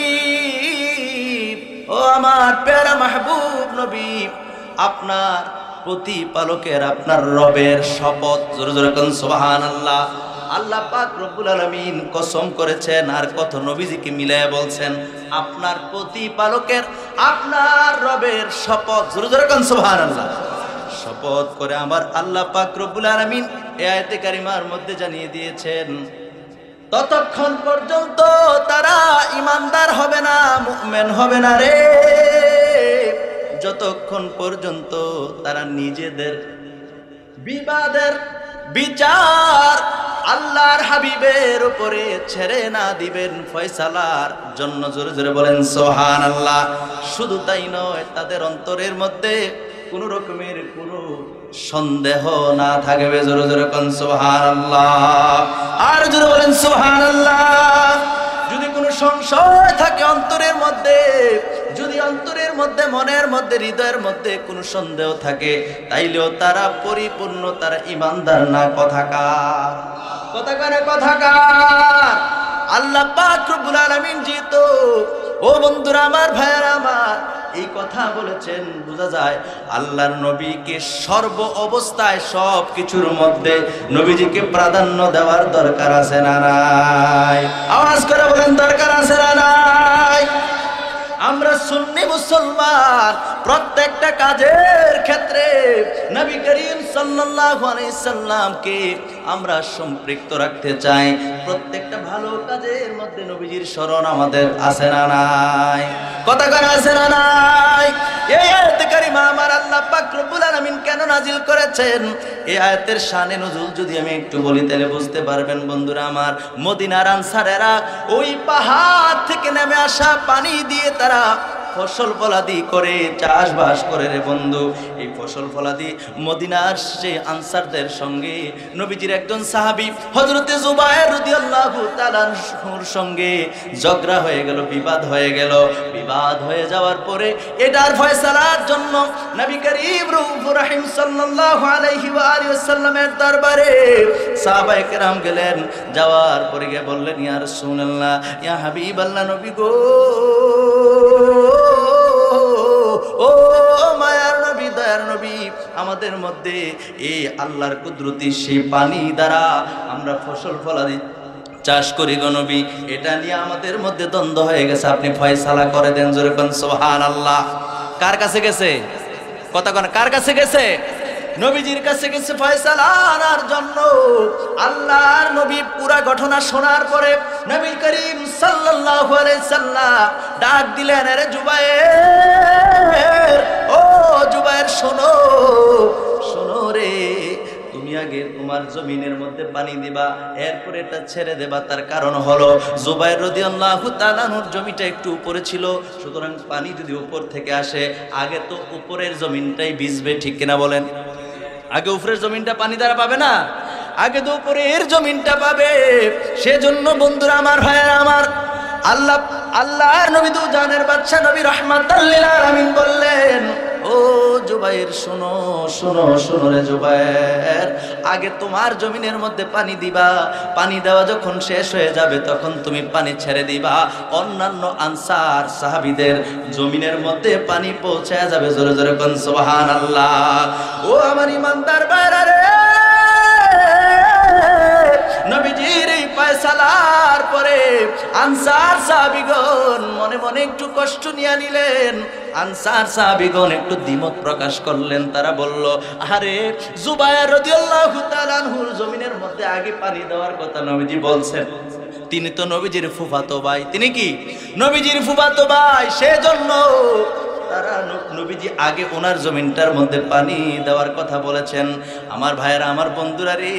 ও আমার প্যারা মাহবুব নবী, আপনার প্রতিপালকের আপনার রবের শপথ। জোরে জোরে কোন সুবহানাল্লাহ। আল্লাহ পাক রব্বুল আলামিন কসম করেছেন, আর কত নবীজিকে মিলায়ে বলছেন আপনার প্রতিপালকের আপনার রবের শপথ। জোরে জোরে কোন সুবহানাল্লাহ। শপথ করে আমার আল্লাহ পাক রব্বুল আলামিন এই আয়াতে কারিমার মধ্যে জানিয়ে দিয়েছেন, ততক্ষণ পর্যন্ত তারা ইমানদার হবে না, মুমিন হবে না রে, যতক্ষণ পর্যন্ত তারা নিজেদের বিবাদের বিচার আল্লাহর হাবিবের উপরে ছেড়ে না দিবেন ফয়সালার জন্য। জোরে জোরে বলেন সুবহানাল্লাহ। শুধু তাই নয়, তাদের অন্তরের মধ্যে কোনো রকমের কোনো সন্দেহ না থাকবে। জোরে জোরে কোন সুবহানাল্লাহ। আর জোরে বলেন সুবহানাল্লাহ। যদি কোনো সংশয় থাকে অন্তরের মধ্যে, যদি অন্তরের মধ্যে, মনের মধ্যে, হৃদয়ের মধ্যে কোনো সন্দেহ থাকে, তাইলেও তারা পরিপূর্ণ, তারা ইমানদার না। কথাকার আল্লাহ পাক রব্বুল আলামিন যেহেতু, ও বন্ধুরা আমার, ভাইয়ারা আমার, এই কথা বলেছেন, বোঝা যায় আল্লাহর নবীকে সর্ব অবস্থায় সব কিছুর মধ্যে নবীজিকে প্রাধান্য দেওয়ার দরকার আছে না নাই? আওয়াজ করে বলেন দরকার আছে না নাই? আমরা সুন্নি মুসলমান প্রত্যেকটা কাজের ক্ষেত্রে নবী করিম সাল্লাল্লাহু আলাইহি সাল্লামকে আমরা সম্পৃক্ত রাখতে চাই। প্রত্যেকটা ভালো কাজের মধ্যে নবীজির স্মরণ আমাদের আছে না নাই? কথা কয় আছে না নাই? এই আয়াতে কারিমা আমার আল্লাহ পাক রব্বুল আলামিন কেন নাজিল করেছেন, এই আয়াতের শানে নুজুল যদি আমি একটু বলি তাহলে বুঝতে পারবেন। বন্ধুরা আমার, মদিনার আনসারেরা ওই পাহাড় থেকে নেমে আসা পানি দিয়ে তারা ফসল ফলাদি করে চাষবাস করে রে বন্ধু। এই ফসল ফলাদি মদিনার সে আনসারদের সঙ্গে নবীজির একজন সাহাবী হযরতে জুবায়ের রাদিয়াল্লাহু তাআলার সঙ্গে ঝগড়া হয়ে গেল, বিবাদ হয়ে গেল। বিবাদ হয়ে যাওয়ার পরে এটার ফয়সালার জন্য নবী করিম রউফুর রহিম সাল্লাল্লাহু আলাইহি ওয়া আলিহি ওয়াসাল্লামের দরবারে সাহাবায়ে কেরাম গেলেন। যাওয়ার পরে গিয়ে বললেন, ইয়া রাসূলুল্লাহ, ইয়া হাবিবাল্লাহ, নবী গো, ও মায়ার নবী, দয়ার নবী, আমাদের মধ্যে এই আল্লাহর কুদরতি সেই পানি দ্বারা আমরা ফসল ফলাদি চাষ করি গো নবী, এটা নিয়ে আমাদের মধ্যে দ্বন্দ্ব হয়ে গেছে, আপনি ফয়সালা করে দেন। জোরে কোন সুবহানাল্লাহ। কার কাছে গেছে? কথা কোন কার কাছে গেছে? নবীজির কাছে গেছে ফয়সালা আনার জন্য। আল্লাহর নবী পুরা ঘটনা শোনার পরে নবী করিম সাল্লাল্লাহু আলাইহি সাল্লাম ডাক দিলেন, আরে জুবায়ের, ও জুবায়ের, শোনো শোনো রে, তুমি আগে তোমার জমিনের মধ্যে পানি দিবা, এরপরে এটা ছেড়ে দেবা। তার কারণ হলো জুবায়ের রাদিয়াল্লাহু তাআলার জমিটা একটু উপরে ছিল, সুতরাং পানি যদি উপর থেকে আসে আগে তো উপরের জমিনটাই ভিজবে, ঠিক কিনা বলেন? আগে উপরের জমিনটা পানি দ্বারা পাবে না, আগে তো উপরের জমিনটা পাবে। সেজন্য বন্ধুরা আমার, ভাইয়েরা আমার, আল্লাহর নবী দু জানের বাদশা নবী রাহমাতাল লিল আলামিন বললেন, ও জুবায়ের, শোনো শোনো শোনো রে জুবায়ের, আগে তোমার জমিনের মধ্যে পানি দিবা, পানি দেওয়া যখন শেষ হয়ে যাবে তখন তুমি পানি ছেড়ে দিবা, অন্যান্য আনসার সাহাবীদের জমিনের মধ্যে পানি পৌঁছায় যাবে। জোরে জোরে কোন সুবহানাল্লাহ। ও আমার ইমানদার ভাইরা রে, নবীজির এই ফয়সালার পরে আনসার সাহাবীগণ মনে মনে একটু কষ্ট নিয়ে নিলেন। আনসার সাহাবীগণ একটু দ্বিমত প্রকাশ করলেন। তারা বলল, আরে জুবায়ের রাদিয়াল্লাহু তাআলা আনহুর জমিনের মধ্যে আগে পানি দেওয়ার কথা নবীজি বলছেন, তিনি তো নবীজির ফুফাতো ভাই, তিনি কি নবীজির ফুফাতো ভাই, সেজন্য তারা নবীজি আগে ওনার জমিনটার মধ্যে পানি দেওয়ার কথা বলেছেন। আমার ভাইয়েরা, আমার বন্ধুরা রে,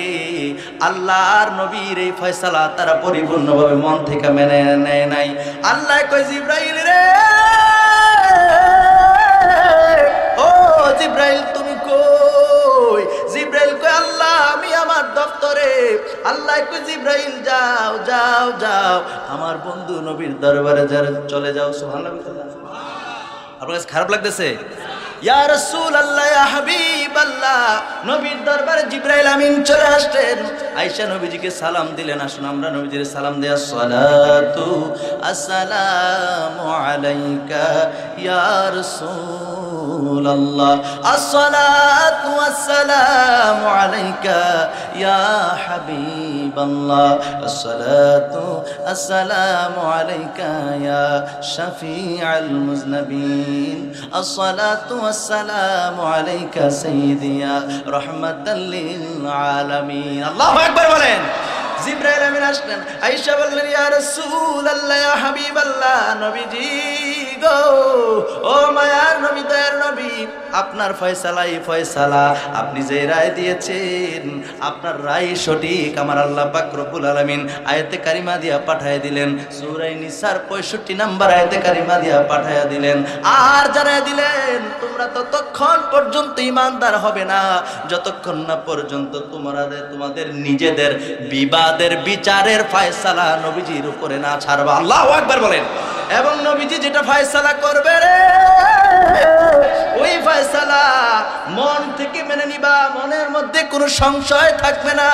আল্লাহর নবীর এই ফয়সালা তারা পরিপূর্ণভাবে মন থেকে মেনে নেয় নাই। আল্লাহ কয়, জিবরাইল রে, ও জিবরাইল তুমি কই? জিবরাইল কয়, আল্লাহ আমি আমার দপ্তরে। আল্লাহ কয়, জিবরাইল যাও যাও যাও, আমার বন্ধু নবীর দরবারে চলে যাও। সুবহানাল্লাহ। আপনার কাছে খারাপ লাগতেছে? ইয়া রাসূলুল্লাহ, ইয়া হাবিবাল্লাহ, নবীর দরবারে জিবরাইল আমিন চলে আসলেন। আয়েশা নবীজিকে সালাম দিলেন। আসুন আমরা নবীজির সালাম দেই। আসসালাতু আসসালামু আলাইকা ইয়া রাসূলুল্লাহ, আসসালাতু আসসালামু আলাইকা ইয়া হাবিবাল্লাহ, আসসালাতু আসসালামু আলাইকা ইয়া শাফিআল মুজনাবিন, আসসালাতু আসসালামু আলাইকা সাইয়্যিদি ইয়া রাহমাতাল লিল আলামিন। আল্লাহু আকবার বলেন। জিবরাইল আমিন আসলেন। আয়েশা বললেন, ইয়া রাসূলুল্লাহ, ইয়া হাবিবাল্লাহ, নবীজি গো, ও মায়ার নবী, দয়ার নবী, আপনার ফয়সালাই ফয়সালা, আপনি যে রায় দিয়েছেন আপনার রায় সঠিক। আমার আল্লাহ পাক রব্বুল আলামিন আয়াতে কারিমা দিয়া পাঠায় দিলেন, সূরা নিসার 65 নম্বর আয়াতে কারিমা দিয়া পাঠায় দিলেন। আর জানায় দিলেন, তোমরা ততক্ষণ পর্যন্ত ঈমানদার হবে না যতক্ষণ না পর্যন্ত তোমাদের নিজেদের বিবাদের বিচারের ফয়সালা নবীজির উপরে না ছাড়বা। আল্লাহু আকবার বলেন। এবং নবীজি যেটা ফয়সালা করবে রে, ওই ফয়সালা মন থেকে মেনে নিবা, মনের মধ্যে কোনো সংশয় থাকবে না,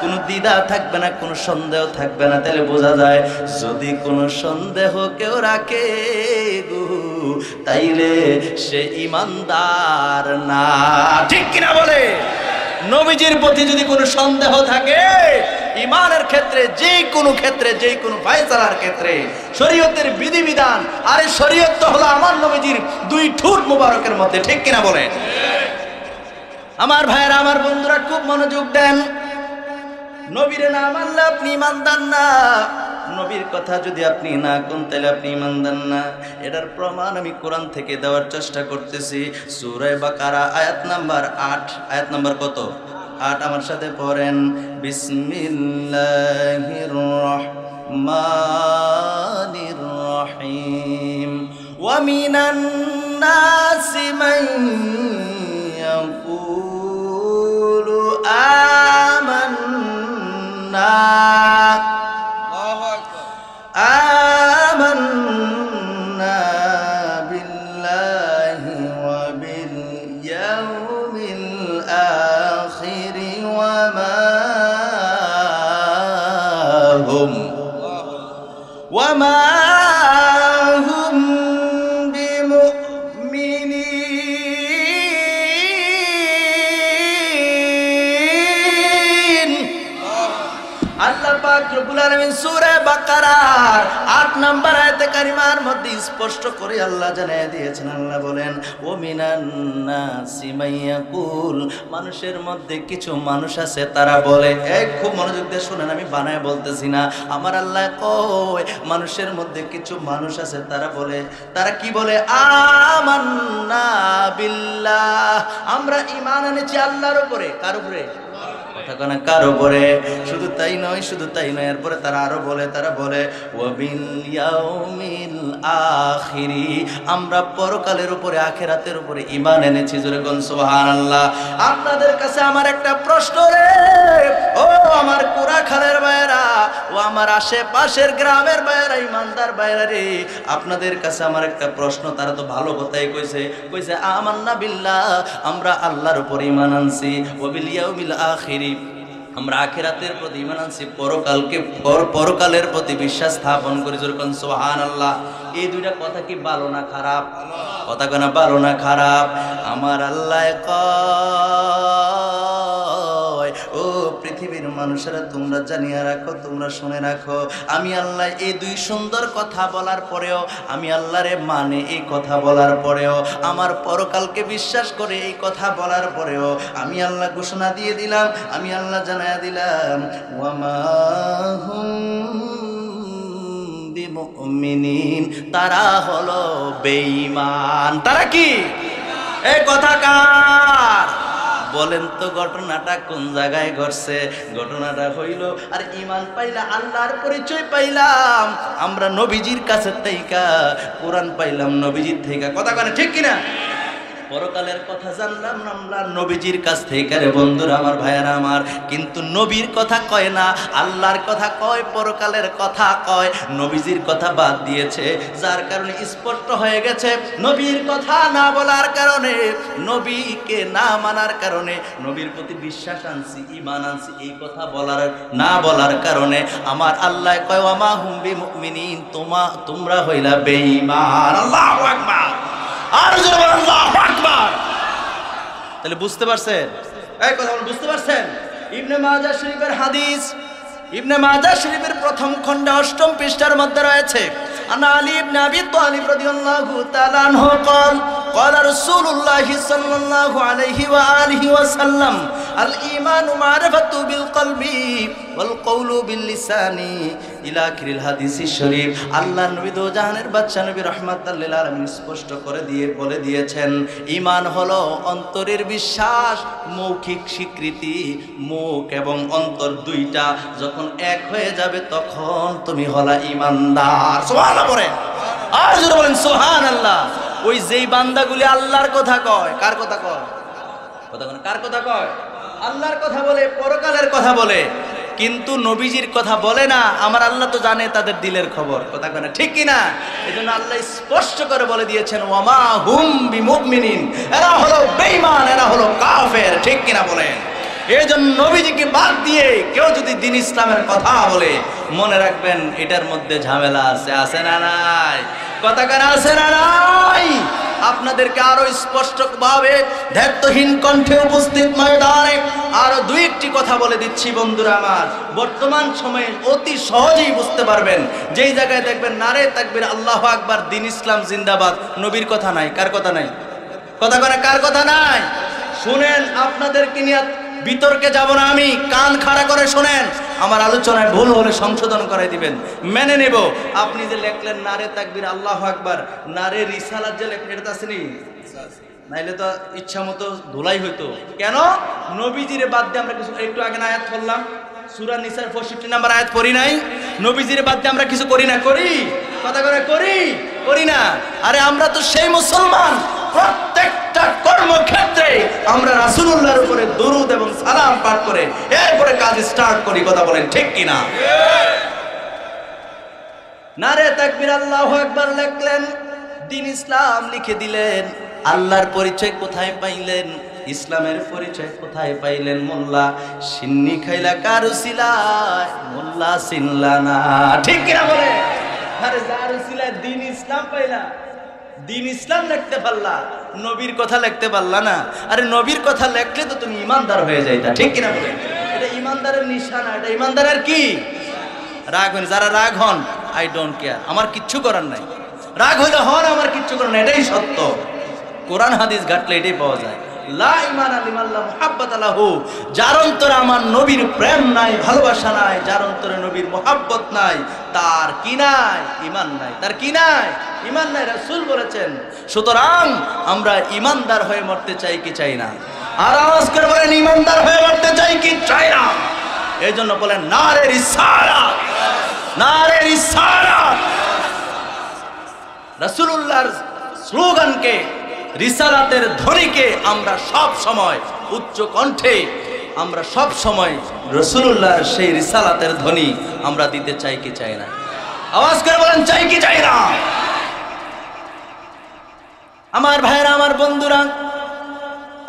কোনো দ্বিধা থাকবে না, কোনো সন্দেহ থাকবে না। তাহলে বোঝা যায় যদি কোনো সন্দেহ কেউ রাখে গো, তাইলে সে ঈমানদার না, ঠিক কিনা বলে? নবীজির প্রতি যদি কোনো সন্দেহ থাকে ঈমানের ক্ষেত্রে, যে কোনো ক্ষেত্রে, যে কোনো ফয়সালার ক্ষেত্রে, শরীয়তের বিধিবিধান, আরে শরীয়ত তো হলো আমার নবীজির দুই ঠোঁট মুবারকের মধ্যে, ঠিক কিনা বলে? আমার ভাইয়েরা, আমার বন্ধুরা, খুব মনোযোগ দেন। নবীরে না মানলে আপনি ঈমানদার না। নবীর কথা যদি আপনি না কোন, তাহলে আপনি ঈমানদার না। এটার প্রমাণ আমি কোরআন থেকে দেওয়ার চেষ্টা করতেছি। সূরা বাকারা আয়াত নাম্বার 8। আয়াত নাম্বার কত? 8। আমার সাথে পড়েন, বিসমিল্লাহির রহমানির রহিম। ওয়া মিনান নাসি মান ইয়াকুলু আমান্না آمنا بالله وباليوم الآخر وما هم بمؤمنين আল্লাহ পাক রব্বুল আলামিন সূরা বাকারার ৮ নম্বর আয়াতে কারিমার মধ্যে স্পষ্ট করে আল্লাহ জানিয়ে দিয়েছেন। আল্লাহ বলেন ও মিনান নাসি মাইয়াকুল, মানুষের মধ্যে কিছু মানুষ আছে তারা বলে, এই খুব মনোযোগ দিয়ে শুনেন, আমি বানায় বলতেছি না, আমার আল্লাহ কয় মানুষের মধ্যে কিছু মানুষ আছে তারা বলে, তারা কি বলে? আমান্না বিল্লাহ, আমরা ঈমান এনেছি আল্লাহর উপরে। কার উপরে? কার উপরে? শুধু তাই নয়, শুধু তাই নয়, এরপরে তারা আরো বলে, তারা বলে ওয়াবিল ইয়াউমিল আখিরি, আমরা পরকালের উপরে, আখিরাতের উপরে ঈমান এনেছি। জোরে কোন সুবহানাল্লাহ। আপনাদের কাছে আমার একটা প্রশ্ন রে, ও আমার কুড়াখালের ভাইয়েরা, ও আমার আশেপাশের গ্রামের ভাইয়েরা, ইমানদার ভাইয়েরা রে, আপনাদের কাছে আমার একটা প্রশ্ন। তারা তো ভালো কথাই কইছে, কইছে আমান্না বিল্লাহ, আমরা আল্লাহর উপরে ঈমান আনছি, ওয়াবিল ইয়াউমিল আখিরি, আমরা আখিরাতের প্রতি ঈমান আনছি, পরকালের প্রতি বিশ্বাস স্থাপন করি। যেরকম সুবহানাল্লাহ। এই দুইটা কথা কি ভালো না খারাপ? কথা কেনা ভালো না খারাপ? আমার আল্লাহ কয় ও পৃথিবীর মানুষেরা, তোমরা জানিয়ে রাখো, তোমরা শুনে রাখো, আমি আল্লাহ এই দুই সুন্দর কথা বলার পরেও, আমি আল্লাহরে মানে এই কথা বলার পরেও, আমার পরকালকে বিশ্বাস করে এই কথা বলার পরেও, আমি আল্লাহ ঘোষণা দিয়ে দিলাম, আমি আল্লাহ জানায়া দিলাম, ওয়ামা হুম বিমুমিনিন, তারা হলো বেঈমান। তারা কি? এই কথা কার? বলেন তো ঘটনাটা কোন জায়গায় ঘটছে? ঘটনাটা হইল, আর ঈমান পাইলা, আল্লাহর পরিচয় পাইলাম আমরা নবীজির কাছে থেকে, কোরআন পাইলাম নবীজির থেকে। কথা কেন ঠিক কিনা? পরকালের কথা জানলাম আমরা নবীজির কাছ থেকে রে বন্ধুরা আমার, ভাইয়ারা আমার। কিন্তু নবীর কথা কয় না, আল্লাহর কথা কয়, পরকালের কথা কয়, নবীজির কথা বাদ দিয়েছে। যার কারণে স্পষ্ট হয়ে গেছে, নবীর কথা না বলার কারণে, নবীকে না মানার কারণে, নবীর প্রতি বিশ্বাস আনছি, ঈমান আনছি, এই কথা বলার না বলার কারণে আমার আল্লাহ কয় ওয়ামা হুম বিমুমিনিন, তোমরা হইলা বেঈমান। আল্লাহু আকবার। আর জোরে বলেন আল্লাহু আকবার। তাহলে বুঝতে পারছেন? এই কথা বুঝতে পারছেন? ইবনে মাজাহ শরীফের হাদিস, ইবনে মাজাহ শরীফের প্রথম খণ্ডে ৮ম পৃষ্ঠার মধ্যে রয়েছে, আনা আলী ইবনে আবি তালিব রাদিয়াল্লাহু তাআলা আনহু قال قال رسول الله صلى الله عليه واله وسلم الايمان معرفه بالقلب والقول باللسان الى اخر الحديث الشريف। আল্লাহ নবী দো জাহানের বাদশা নবী রাহমাতুল লিল আলামিন স্পষ্ট করে দিয়ে বলে দিয়েছেন, ঈমান হলো অন্তরের বিশ্বাস, মৌখিক স্বীকৃতি, মুখ এবং অন্তর দুইটা যখন এক হয়ে যাবে তখন তুমি হলা ঈমানদার। সুবহানাল্লাহ বলেন, আর জোরে বলেন সুবহানাল্লাহ। ওই যেই বান্দাগুলি আল্লাহর কথা কয়, কার কথা কয়? কথা বলেন, কার কথা কয়? আল্লাহর কথা বলে, পরকালের কথা বলে, কিন্তু নবীজির কথা বলে না। আমার আল্লাহ তো জানে তাদের দিলের খবর। কথা কয় না ঠিক কিনা? এজন্য আল্লাহ স্পষ্ট করে বলে দিয়েছেন ওয়ামা হুম বিমুমিনিন, এরা হলো বেঈমান, এরা হলো কাফের। ঠিক কিনা বলেন? এই জন্য নবীজিকে বাদ দিয়ে কেউ যদি দিন ইসলামের কথা বলে, মনে রাখবেন এটার মধ্যে ঝামেলা আছে। আছে না নাই? কথা কেন আছে না নাই? আপনাদেরকে আরো স্পষ্ট ভাবে দায়িত্বহীন কণ্ঠে উপস্থিত ময়দানে আরো দুই একটি কথা বলে দিচ্ছি বন্ধুরা আমার। বর্তমান সময়ে অতি সহজেই বুঝতে পারবেন, যেই জায়গায় দেখবেন নারে তাকবীর, আল্লাহু আকবার, দিন ইসলাম জিন্দাবাদ, নবীর কথা নাই। কার কথা নাই? কথা কেন? কার কথা নাই? শুনেন, আপনাদেরকে নিয়ে বিতর্কে যাব না আমি, কান খাড়া করে শুনেন, আমার আলোচনায় ভুল হলে সংশোধন করে দিবেন, মেনে নেব। আপনি যে লেখলেন নারে তাকবীর, আল্লাহু আকবার, নারে রিসালাত যে লেখলেন, এটা আসেনি? নাইলে তো ইচ্ছা মতো ধুলাই হইতো। কেন? নবীজির বাদ দিয়ে আমরা কিছু, একটু আগে না আয়াত পড়লাম, সূরা নিসার ৬৫ নম্বর আয়াত পড়ি নাই? নবীজির বাদ দিয়ে আমরা কিছু করি না, করি? কথা করে করি? করি না। আরে আমরা তো সেই মুসলমান, প্রত্যেকটা কর্মক্ষেত্রে আমরা রাসূলুল্লাহর উপরে দরুদ এবং সালাম পাঠ করে এরপরে কাজ স্টার্ট করি। কথা বলেন ঠিক কিনা? নারে তাকবীর, আল্লাহু আকবার লিখলেন, দ্বীন ইসলাম লিখে দিলেন। আল্লাহর পরিচয় কোথায় পাইলেন? ইসলামের পরিচয় কোথায় পাইলেন? মোল্লা সিন্নি খাইলা কারুসিলায়, মোল্লা চিনলা না। ঠিক কিনা বলে? আরে কারুসিলায় দ্বীন ইসলাম পাইলা, দ্বীন ইসলাম লিখতে পারলা, নবীর কথা লিখতে পারলা না। আরে নবীর কথা লিখলে তো তুমি ইমানদার হয়ে যাইতা। ঠিক কিনা বলে? এটা ইমানদারের নিশানা, এটা ইমানদারের কি? রাগ হন, যারা রাগ হন, আই ডোন্ট কেয়ার, আমার কিচ্ছু করার নাই। রাগ হইলে হন, আমার কিচ্ছু করার নাই, এটাই সত্য। কোরআন হাদিস ঘাটলে এটাই পাওয়া যায়। লা ঈমানা লিমান লা মুহাব্বাতা লাহু, যার অন্তরে আমার নবীর প্রেম নাই, ভালোবাসা নাই, যার অন্তরে নবীর মুহাব্বত নাই, তার কি নাই? ঈমান নাই। তার কি নাই? ঈমান নাই। রাসূল বলেছেন, সুতরাং আমরা ঈমানদার হয়ে মরতে চাই কি চাই না? আর আওয়াজ করে বলেন, ঈমানদার হয়ে মরতে চাই কি চাই না? এই জন্য বলেন নারে রিসালাত, নারে রিসালাত। রাসূলুল্লাহর স্লোগানকে, রিসালাতের ধ্বনিকে আমরা সব সময় উচ্চ কণ্ঠে, আমরা সব সময় রাসূলুল্লাহর সেই রিসালাতের ধ্বনি আমরা দিতে চাই কি চাই না? আওয়াজ করে বলেন, চাই কি চাই না? আমার ভাইরা, আমার বন্ধুরা,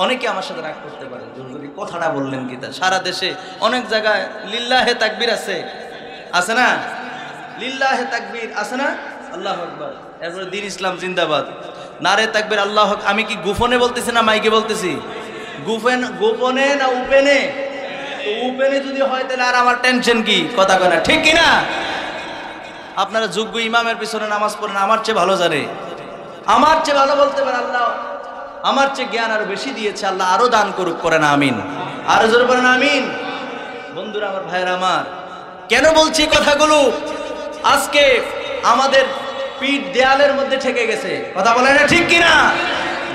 অনেকে আমার সাথে রাগ করতে পারে, যদি কথাটা বললেন কি? তা সারা দেশে অনেক জায়গায় লিল্লাহে তাকবীর আছে, আছে না? লিল্লাহে তাকবীর আছে না? আল্লাহু আকবার। এরপরে দ্বীন ইসলাম জিন্দাবাদ, নারে তাকবীর, আল্লাহু আকবার। আমি কি গোপনে বলতেছি না মাইকে বলতেছি? গোপনে না উপেনে? তো উপেনে যদি হয় তাহলে আর আমার টেনশন কি? কথা কয় না, ঠিক কিনা? আপনারা যোগ্য ইমামের পিছনে নামাজ পড়েন, আমার চেয়ে ভালো জানে, আমার চেয়ে ভালো বলতে পারে। আল্লাহ আমার চেয়ে জ্ঞান আরো বেশি দিয়েছে, আল্লাহ আরো দান করুক। করেন আমিন, আরো জোরে বলেন আমিন। বন্ধুরা, আমার ভাইরা আমার, কেন বলছি কথাগুলো? আজকে আমাদের পিঠ দেয়ালের মধ্যে ঠেকে গেছে। কথা বলে না, ঠিক কিনা?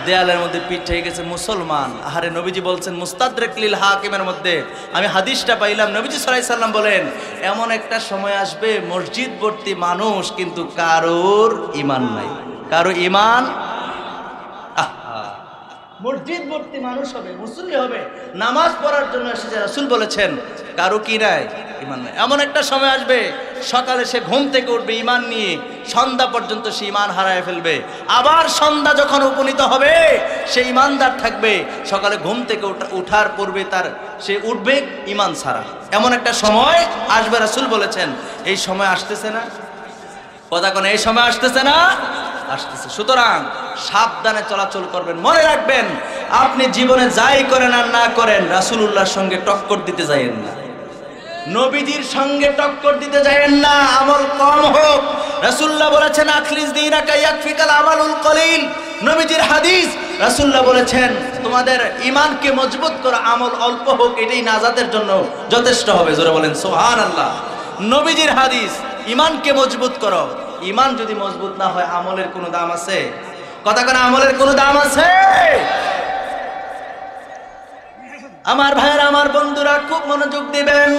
দেয়ালের মধ্যে পিঠ ঠেকে গেছে মুসলমান। আহারে, নবীজি বলছেন মুস্তাদরিক লিল হাকিমের মধ্যে, আমি হাদিসটা পাইলাম, নবীজি সাল্লাল্লাহু আলাইহি সাল্লাম বলেন, এমন একটা সময় আসবে মসজিদ ভর্তি মানুষ, কিন্তু কারোর ঈমান নাই, কারো ঈমান। মসজিদ ভর্তি মানুষ হবে, মুসল্লি হবে, নামাজ পড়ার জন্য এসেছে, রাসূল বলেছেন কারো কি নাই? ঈমান নাই। এমন একটা সময় আসবে, সকালে সে ঘুম থেকে উঠবে ঈমান নিয়ে, সন্ধ্যা পর্যন্ত সে ঈমান হারায় ফেলবে। আবার সন্ধ্যা যখন উপনীত হবে, সে ঈমানদার থাকবে, সকালে ঘুম থেকে উঠার পূর্বে সে উঠবে ঈমান ছাড়া। এমন একটা সময় আসবে, রাসূল বলেছেন। এই সময় আসতেছে না? কথা কোন, এই সময় আসতেছে না? আসতেছে। সুতরাং সাবধানে চলাচল করবেন। মনে রাখবেন, আপনি জীবনে যাই করেন আর না করেন, রাসূলুল্লাহর সঙ্গে টক্কর দিতে যায়েন না, নবীজির সঙ্গে টক্কর দিতে যায়েন না। আমল কম হোক, রাসূলুল্লাহ বলেছেন আখলিস দীনাকা ইয়াকফিকাল আমালুল কলিল। নবীজির হাদিস, রাসূলুল্লাহ বলেছেন তোমাদের ঈমানকে মজবুত করো, আমল অল্প হোক, এটাই নাজাতের জন্য যথেষ্ট হবে। জোরে বলেন সুবহানাল্লাহ। নবীজির হাদিস, ঈমানকে মজবুত করো। ঈমান যদি মজবুত না হয়, আমলের কোনো দাম আছে? কথা কেন, আমলের কোনো দাম আছে? আমার ভাইয়েরা, আমার বন্ধুরা, খুব মনোযোগ দিবেন।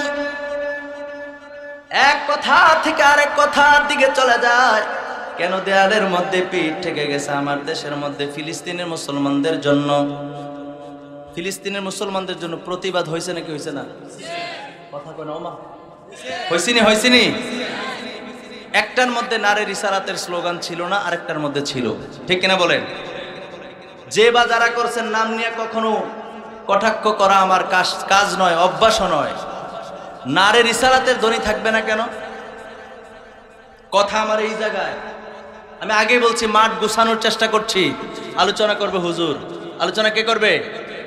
এক কথা থেকে আরেক কথার দিকে চলে যায়। কেন দেয়ালের মধ্যে পিঠ ঠেকে গেছে? আমার দেশের মধ্যে ফিলিস্তিনের মুসলমানদের জন্য, ফিলিস্তিনের মুসলমানদের জন্য প্রতিবাদ হয়েছে নাকি হয়েছে না? কথা কেন, ওমা হয়েছিনি? হয়েছিনি? একটার মধ্যে নারে রিসালাতের স্লোগান ছিল না, আরেকটার মধ্যে ছিল। ঠিক কিনা বলেন? যে বা যারা করছেন, নাম নিয়ে কখনো কটাক্ষ করা আমার কাজ নয়, অভ্যাসও নয়। নারে রিসালাতের ধ্বনি থাকবে না কেন? কথা আমার এই জায়গায়, আমি আগে বলছি, মাঠ গুছানোর চেষ্টা করছি। আলোচনা করবে হুজুর। আলোচনা কে করবে?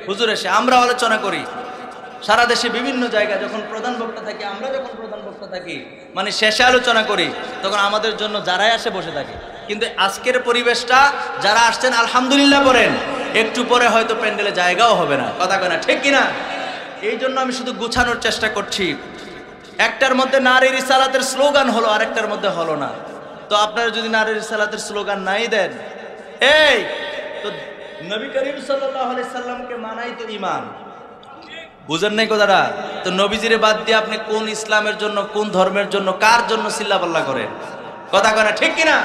হুজুর এসে। আমরা আলোচনা করি সারা দেশে বিভিন্ন জায়গায়। যখন প্রধান বক্তা থাকি, আমরা যখন প্রধান বক্তা থাকি, মানে শেষে আলোচনা করি, তখন আমাদের জন্য যারাই আসে বসে থাকে। কিন্তু আজকের পরিবেশটা, যারা আসছেন আলহামদুলিল্লাহ বলেন, একটু পরে হয়তো প্যান্ডেলে জায়গাও হবে না। কথা কয় না, ঠিক কিনা? এই জন্য আমি শুধু গুছানোর চেষ্টা করছি। একটার মধ্যে নারী রিসালাতের স্লোগান হলো, আরেকটার মধ্যে হলো না। তো আপনারা যদি নারী রিসালাতের স্লোগান নাই দেন, এই তো নবী করিম সাল্লাল্লাহু আলাইহি সাল্লামকে মানাই তো ঈমান। বুঝেন নাই কথাটা? তো তো নবীজিরে বাদ দিয়ে আপনি কোন ইসলামের জন্য, কোন ধর্মের জন্য, কার জন্য চিল্লাপাল্লা করেন? কথা কয় না, ঠিক কিনা?